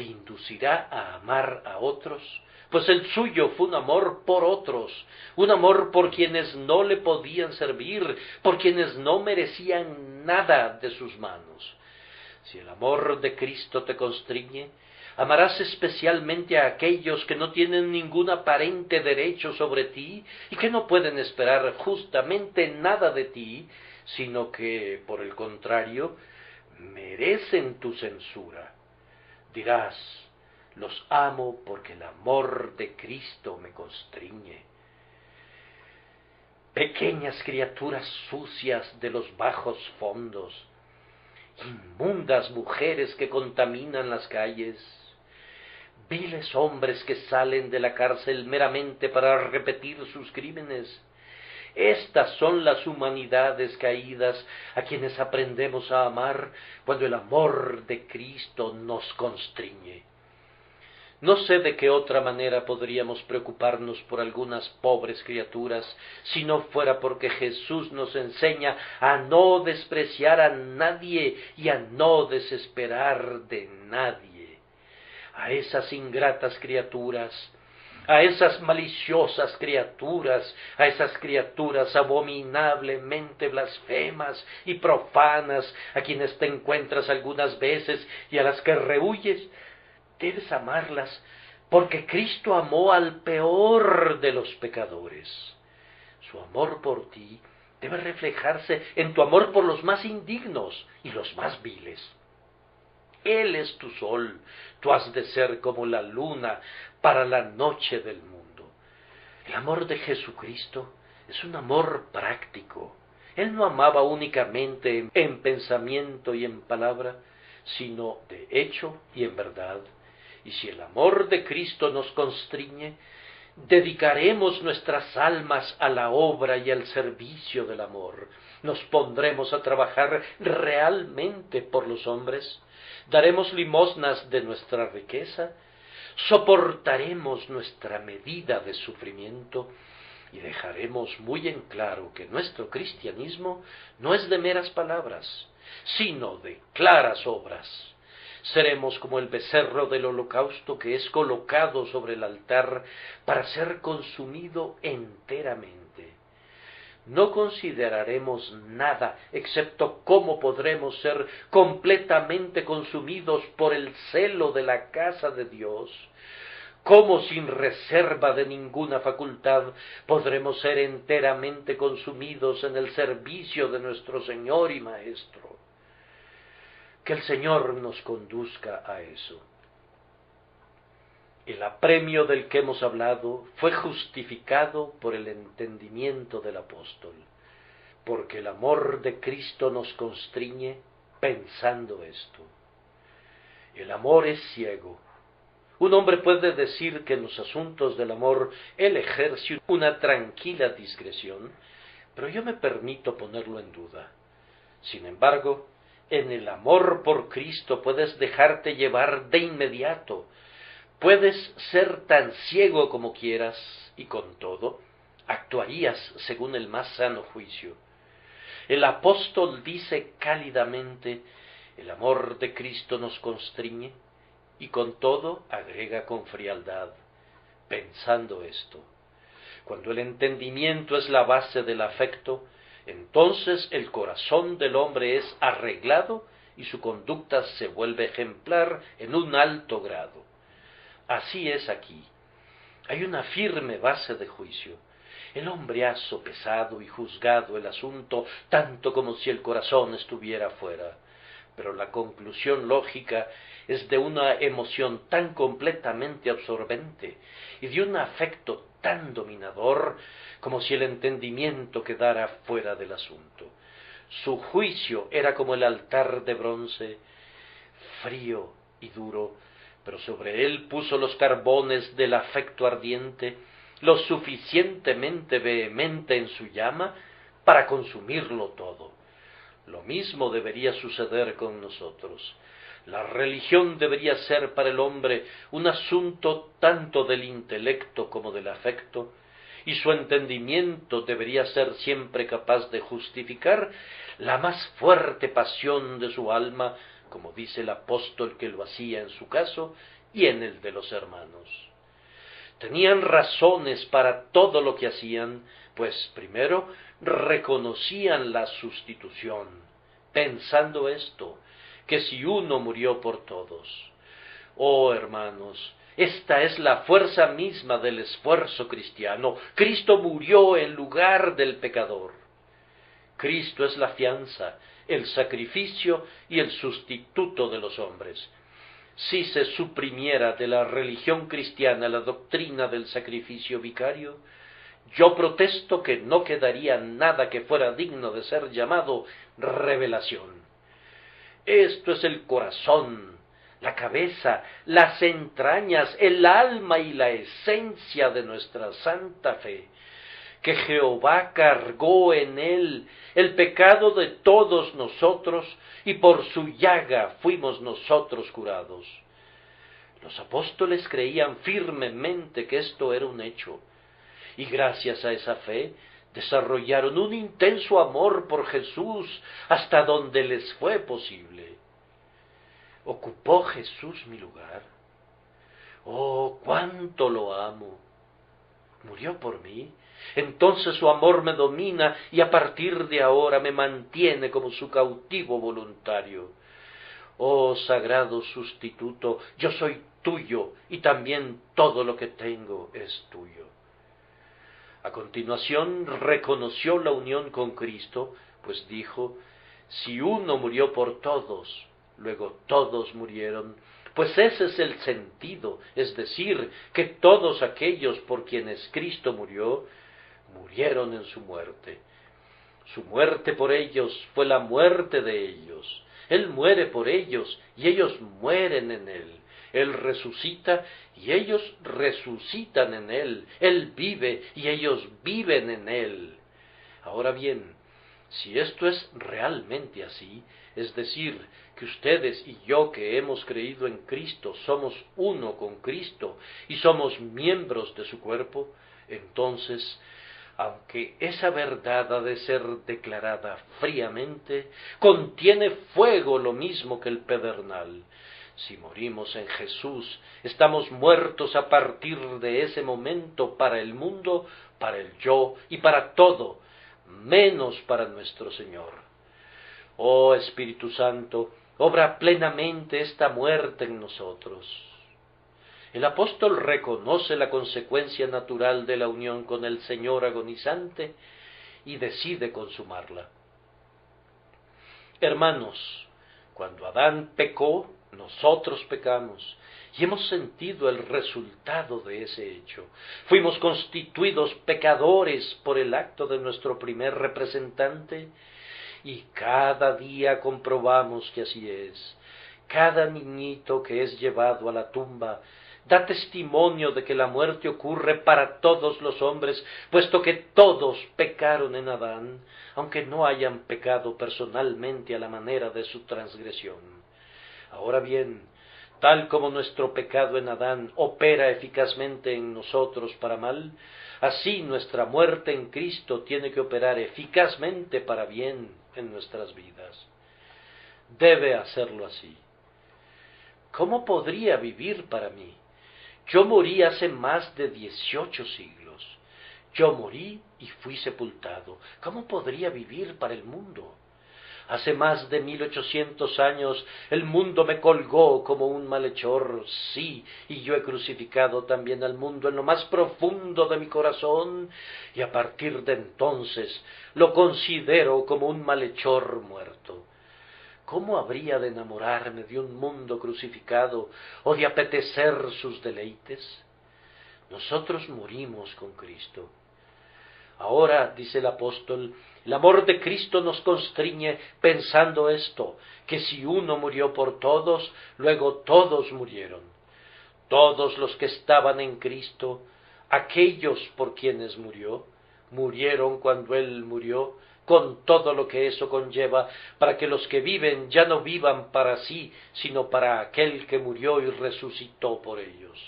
te inducirá a amar a otros, pues el suyo fue un amor por otros, un amor por quienes no le podían servir, por quienes no merecían nada de sus manos. Si el amor de Cristo te constriñe, amarás especialmente a aquellos que no tienen ningún aparente derecho sobre ti y que no pueden esperar justamente nada de ti, sino que, por el contrario, merecen tu censura. Dirás, los amo porque el amor de Cristo me constriñe. Pequeñas criaturas sucias de los bajos fondos, inmundas mujeres que contaminan las calles, viles hombres que salen de la cárcel meramente para repetir sus crímenes. Estas son las humanidades caídas a quienes aprendemos a amar cuando el amor de Cristo nos constriñe. No sé de qué otra manera podríamos preocuparnos por algunas pobres criaturas si no fuera porque Jesús nos enseña a no despreciar a nadie y a no desesperar de nadie. A esas ingratas criaturas, a esas maliciosas criaturas, a esas criaturas abominablemente blasfemas y profanas, a quienes te encuentras algunas veces y a las que rehuyes, debes amarlas porque Cristo amó al peor de los pecadores. Su amor por ti debe reflejarse en tu amor por los más indignos y los más viles. Él es tu sol, tú has de ser como la luna para la noche del mundo. El amor de Jesucristo es un amor práctico. Él no amaba únicamente en pensamiento y en palabra, sino de hecho y en verdad. Y si el amor de Cristo nos constriñe, dedicaremos nuestras almas a la obra y al servicio del amor. Nos pondremos a trabajar realmente por los hombres, daremos limosnas de nuestra riqueza, soportaremos nuestra medida de sufrimiento y dejaremos muy en claro que nuestro cristianismo no es de meras palabras, sino de claras obras. Seremos como el becerro del holocausto que es colocado sobre el altar para ser consumido enteramente. No consideraremos nada excepto cómo podremos ser completamente consumidos por el celo de la casa de Dios, cómo sin reserva de ninguna facultad podremos ser enteramente consumidos en el servicio de nuestro Señor y Maestro. Que el Señor nos conduzca a eso. El apremio del que hemos hablado fue justificado por el entendimiento del apóstol, porque el amor de Cristo nos constriñe pensando esto. El amor es ciego. Un hombre puede decir que en los asuntos del amor él ejerce una tranquila discreción, pero yo me permito ponerlo en duda. Sin embargo, en el amor por Cristo puedes dejarte llevar de inmediato, puedes ser tan ciego como quieras, y con todo, actuarías según el más sano juicio. El apóstol dice cálidamente, el amor de Cristo nos constriñe, y con todo agrega con frialdad, pensando esto. Cuando el entendimiento es la base del afecto, entonces el corazón del hombre es arreglado y su conducta se vuelve ejemplar en un alto grado. Así es aquí. Hay una firme base de juicio. El hombre ha sopesado y juzgado el asunto tanto como si el corazón estuviera fuera, pero la conclusión lógica es de una emoción tan completamente absorbente y de un afecto tan dominador como si el entendimiento quedara fuera del asunto. Su juicio era como el altar de bronce, frío y duro, pero sobre él puso los carbones del afecto ardiente, lo suficientemente vehemente en su llama para consumirlo todo. Lo mismo debería suceder con nosotros. La religión debería ser para el hombre un asunto tanto del intelecto como del afecto, y su entendimiento debería ser siempre capaz de justificar la más fuerte pasión de su alma como dice el apóstol que lo hacía en su caso y en el de los hermanos. Tenían razones para todo lo que hacían, pues primero reconocían la sustitución, pensando esto, que si uno murió por todos. Oh hermanos, esta es la fuerza misma del esfuerzo cristiano. Cristo murió en lugar del pecador. Cristo es la fianza, el sacrificio y el sustituto de los hombres. Si se suprimiera de la religión cristiana la doctrina del sacrificio vicario, yo protesto que no quedaría nada que fuera digno de ser llamado revelación. Esto es el corazón, la cabeza, las entrañas, el alma y la esencia de nuestra santa fe, que Jehová cargó en él el pecado de todos nosotros, y por su llaga fuimos nosotros curados. Los apóstoles creían firmemente que esto era un hecho, y gracias a esa fe desarrollaron un intenso amor por Jesús hasta donde les fue posible. ¿Ocupó Jesús mi lugar? ¡Oh, cuánto lo amo! ¿Murió por mí? Entonces su amor me domina y a partir de ahora me mantiene como su cautivo voluntario. Oh sagrado sustituto, yo soy tuyo y también todo lo que tengo es tuyo. A continuación reconoció la unión con Cristo, pues dijo, si uno murió por todos, luego todos murieron, pues ese es el sentido, es decir, que todos aquellos por quienes Cristo murió, murieron en su muerte. Su muerte por ellos fue la muerte de ellos. Él muere por ellos y ellos mueren en él. Él resucita y ellos resucitan en él. Él vive y ellos viven en él. Ahora bien, si esto es realmente así, es decir, que ustedes y yo que hemos creído en Cristo somos uno con Cristo y somos miembros de su cuerpo, entonces, aunque esa verdad ha de ser declarada fríamente, contiene fuego lo mismo que el pedernal. Si morimos en Jesús, estamos muertos a partir de ese momento para el mundo, para el yo y para todo, menos para nuestro Señor. Oh Espíritu Santo, obra plenamente esta muerte en nosotros. El apóstol reconoce la consecuencia natural de la unión con el Señor agonizante y decide consumarla. Hermanos, cuando Adán pecó, nosotros pecamos y hemos sentido el resultado de ese hecho. Fuimos constituidos pecadores por el acto de nuestro primer representante y cada día comprobamos que así es. Cada niñito que es llevado a la tumba da testimonio de que la muerte ocurre para todos los hombres, puesto que todos pecaron en Adán, aunque no hayan pecado personalmente a la manera de su transgresión. Ahora bien, tal como nuestro pecado en Adán opera eficazmente en nosotros para mal, así nuestra muerte en Cristo tiene que operar eficazmente para bien en nuestras vidas. Debe hacerlo así. ¿Cómo podría vivir para mí? Yo morí hace más de 18 siglos. Yo morí y fui sepultado. ¿Cómo podría vivir para el mundo? Hace más de 1800 años el mundo me colgó como un malhechor, sí, y yo he crucificado también al mundo en lo más profundo de mi corazón, y a partir de entonces lo considero como un malhechor muerto. ¿Cómo habría de enamorarme de un mundo crucificado o de apetecer sus deleites? Nosotros morimos con Cristo. Ahora, dice el apóstol, el amor de Cristo nos constriñe pensando esto, que si uno murió por todos, luego todos murieron. Todos los que estaban en Cristo, aquellos por quienes murió, murieron cuando Él murió, con todo lo que eso conlleva, para que los que viven ya no vivan para sí, sino para aquel que murió y resucitó por ellos.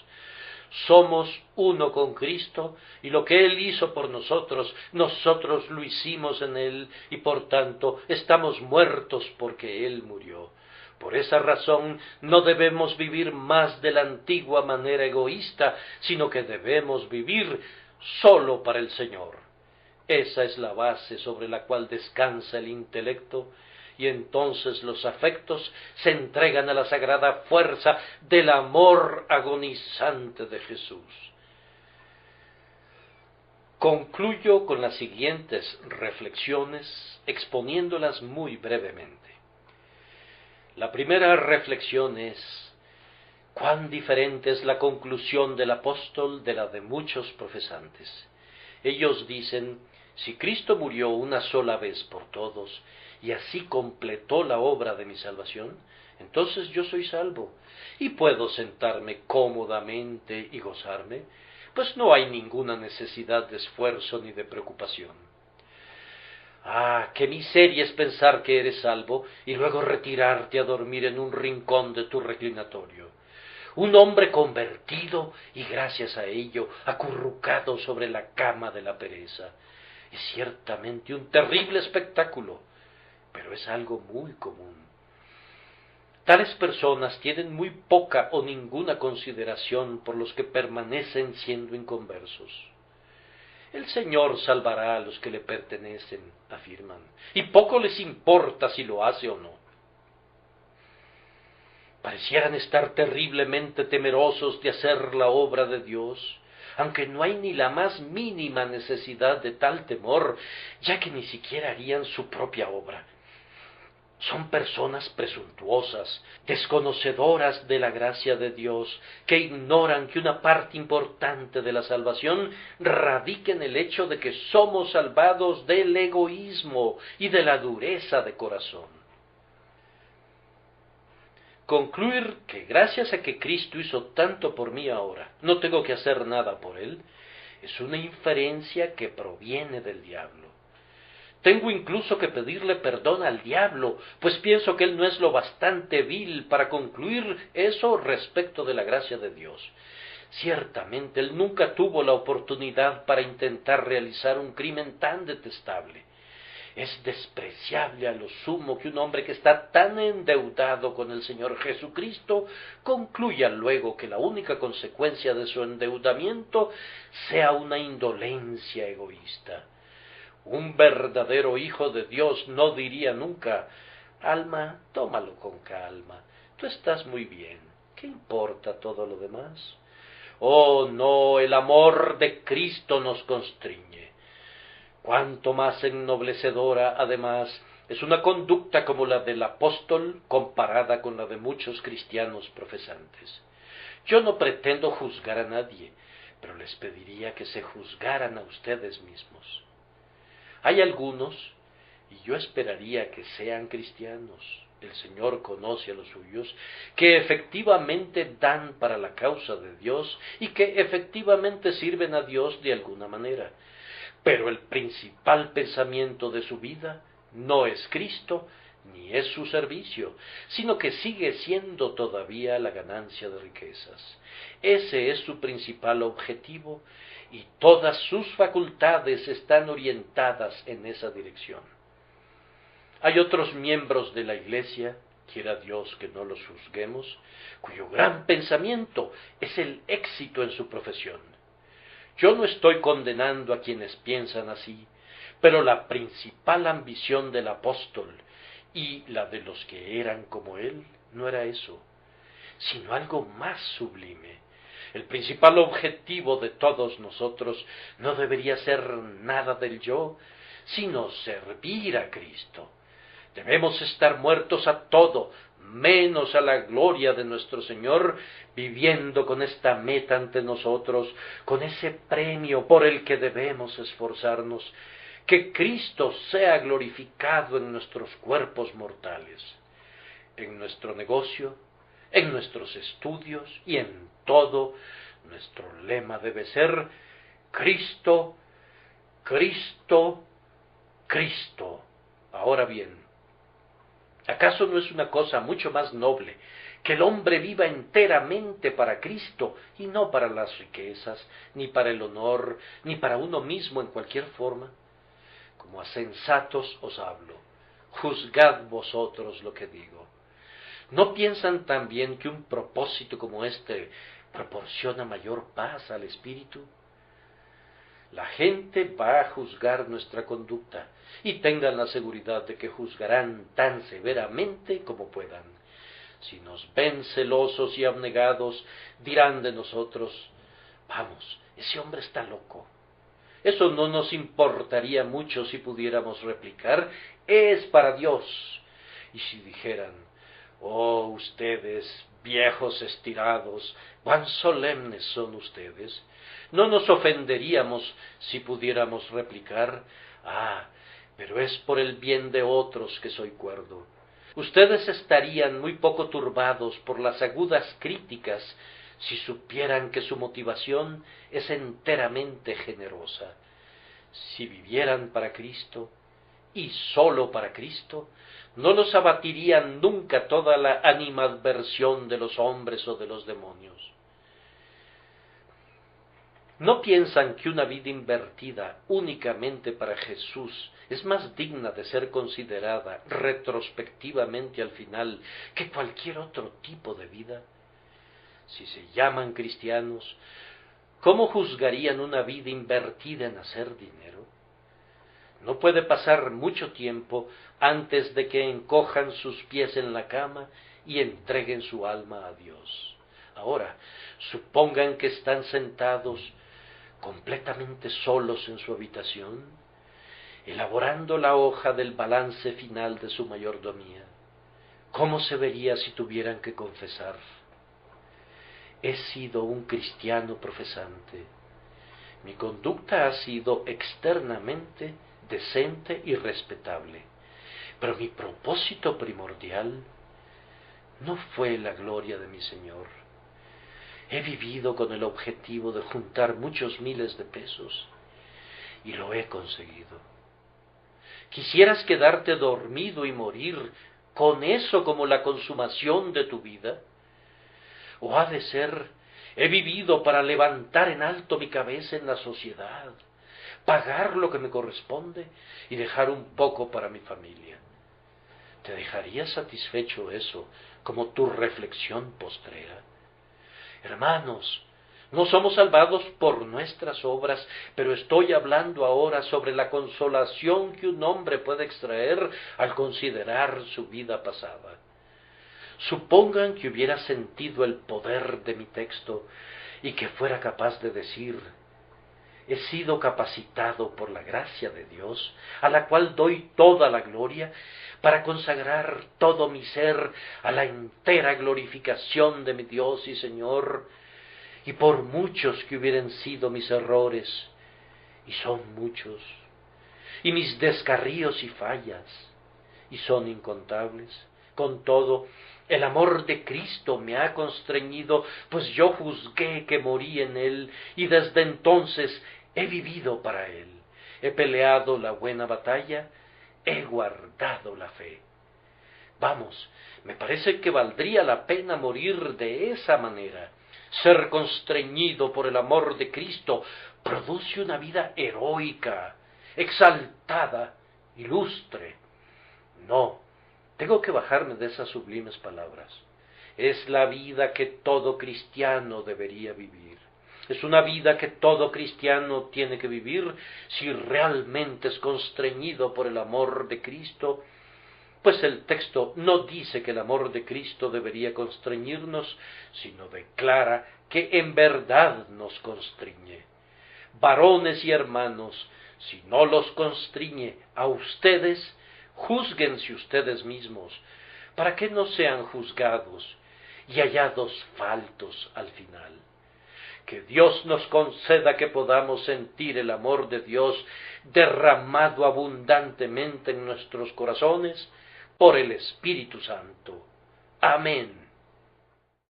Somos uno con Cristo, y lo que Él hizo por nosotros, nosotros lo hicimos en Él, y por tanto estamos muertos porque Él murió. Por esa razón no debemos vivir más de la antigua manera egoísta, sino que debemos vivir solo para el Señor. Esa es la base sobre la cual descansa el intelecto, y entonces los afectos se entregan a la sagrada fuerza del amor agonizante de Jesús. Concluyo con las siguientes reflexiones, exponiéndolas muy brevemente. La primera reflexión es: cuán diferente es la conclusión del apóstol de la de muchos profesantes. Ellos dicen: si Cristo murió una sola vez por todos, y así completó la obra de mi salvación, entonces yo soy salvo, y puedo sentarme cómodamente y gozarme, pues no hay ninguna necesidad de esfuerzo ni de preocupación. Ah, qué miseria es pensar que eres salvo y luego retirarte a dormir en un rincón de tu reclinatorio. Un hombre convertido y gracias a ello acurrucado sobre la cama de la pereza. Es ciertamente un terrible espectáculo, pero es algo muy común. Tales personas tienen muy poca o ninguna consideración por los que permanecen siendo inconversos. El Señor salvará a los que le pertenecen, afirman, y poco les importa si lo hace o no. Parecieran estar terriblemente temerosos de hacer la obra de Dios, aunque no hay ni la más mínima necesidad de tal temor, ya que ni siquiera harían su propia obra. Son personas presuntuosas, desconocedoras de la gracia de Dios, que ignoran que una parte importante de la salvación radica en el hecho de que somos salvados del egoísmo y de la dureza de corazón. Concluir que gracias a que Cristo hizo tanto por mí ahora, no tengo que hacer nada por Él, es una inferencia que proviene del diablo. Tengo incluso que pedirle perdón al diablo, pues pienso que él no es lo bastante vil para concluir eso respecto de la gracia de Dios. Ciertamente él nunca tuvo la oportunidad para intentar realizar un crimen tan detestable. Es despreciable a lo sumo que un hombre que está tan endeudado con el Señor Jesucristo concluya luego que la única consecuencia de su endeudamiento sea una indolencia egoísta. Un verdadero hijo de Dios no diría nunca: alma, tómalo con calma, tú estás muy bien, ¿qué importa todo lo demás? Oh no, el amor de Cristo nos constriñe. Cuánto más ennoblecedora, además, es una conducta como la del apóstol comparada con la de muchos cristianos profesantes. Yo no pretendo juzgar a nadie, pero les pediría que se juzgaran a ustedes mismos. Hay algunos, y yo esperaría que sean cristianos, el Señor conoce a los suyos, que efectivamente dan para la causa de Dios y que efectivamente sirven a Dios de alguna manera. Pero el principal pensamiento de su vida no es Cristo, ni es su servicio, sino que sigue siendo todavía la ganancia de riquezas. Ese es su principal objetivo, y todas sus facultades están orientadas en esa dirección. Hay otros miembros de la Iglesia, quiera Dios que no los juzguemos, cuyo gran pensamiento es el éxito en su profesión. Yo no estoy condenando a quienes piensan así, pero la principal ambición del apóstol y la de los que eran como él no era eso, sino algo más sublime. El principal objetivo de todos nosotros no debería ser nada del yo, sino servir a Cristo. Debemos estar muertos a todo, menos a la gloria de nuestro Señor, viviendo con esta meta ante nosotros, con ese premio por el que debemos esforzarnos, que Cristo sea glorificado en nuestros cuerpos mortales, en nuestro negocio, en nuestros estudios y en todo. Nuestro lema debe ser: Cristo, Cristo, Cristo. Ahora bien, ¿acaso no es una cosa mucho más noble que el hombre viva enteramente para Cristo y no para las riquezas, ni para el honor, ni para uno mismo en cualquier forma? Como a sensatos os hablo, juzgad vosotros lo que digo. ¿No piensan también que un propósito como este proporciona mayor paz al espíritu? La gente va a juzgar nuestra conducta, y tengan la seguridad de que juzgarán tan severamente como puedan. Si nos ven celosos y abnegados, dirán de nosotros: vamos, ese hombre está loco. Eso no nos importaría mucho si pudiéramos replicar: es para Dios. Y si dijeran: oh, ustedes, viejos estirados, cuán solemnes son ustedes, no nos ofenderíamos si pudiéramos replicar: ah, pero es por el bien de otros que soy cuerdo. Ustedes estarían muy poco turbados por las agudas críticas si supieran que su motivación es enteramente generosa. Si vivieran para Cristo, y sólo para Cristo, no los abatirían nunca toda la animadversión de los hombres o de los demonios. ¿No piensan que una vida invertida únicamente para Jesús es más digna de ser considerada retrospectivamente al final que cualquier otro tipo de vida? Si se llaman cristianos, ¿cómo juzgarían una vida invertida en hacer dinero? No puede pasar mucho tiempo antes de que encojan sus pies en la cama y entreguen su alma a Dios. Ahora, supongan que están sentados completamente solos en su habitación, elaborando la hoja del balance final de su mayordomía. ¿Cómo se vería si tuvieran que confesar: he sido un cristiano profesante, mi conducta ha sido externamente decente y respetable, pero mi propósito primordial no fue la gloria de mi Señor? He vivido con el objetivo de juntar muchos miles de pesos, y lo he conseguido. ¿Quisieras quedarte dormido y morir con eso como la consumación de tu vida? ¿O ha de ser: he vivido para levantar en alto mi cabeza en la sociedad, pagar lo que me corresponde y dejar un poco para mi familia? ¿Te dejaría satisfecho eso como tu reflexión postrera? Hermanos, no somos salvados por nuestras obras, pero estoy hablando ahora sobre la consolación que un hombre puede extraer al considerar su vida pasada. Supongan que hubiera sentido el poder de mi texto y que fuera capaz de decir: he sido capacitado por la gracia de Dios, a la cual doy toda la gloria, para consagrar todo mi ser a la entera glorificación de mi Dios y Señor, y por muchos que hubieran sido mis errores, y son muchos, y mis descarríos y fallas, y son incontables, con todo, el amor de Cristo me ha constreñido, pues yo juzgué que morí en Él, y desde entonces he vivido para Él. He peleado la buena batalla, he guardado la fe. Vamos, me parece que valdría la pena morir de esa manera. Ser constreñido por el amor de Cristo produce una vida heroica, exaltada, ilustre. No, tengo que bajarme de esas sublimes palabras. Es la vida que todo cristiano debería vivir. Es una vida que todo cristiano tiene que vivir si realmente es constreñido por el amor de Cristo, pues el texto no dice que el amor de Cristo debería constreñirnos, sino declara que en verdad nos constriñe. Varones y hermanos, si no los constriñe a ustedes, júzguense ustedes mismos, para que no sean juzgados y hallados faltos al final. Que Dios nos conceda que podamos sentir el amor de Dios derramado abundantemente en nuestros corazones por el Espíritu Santo. Amén.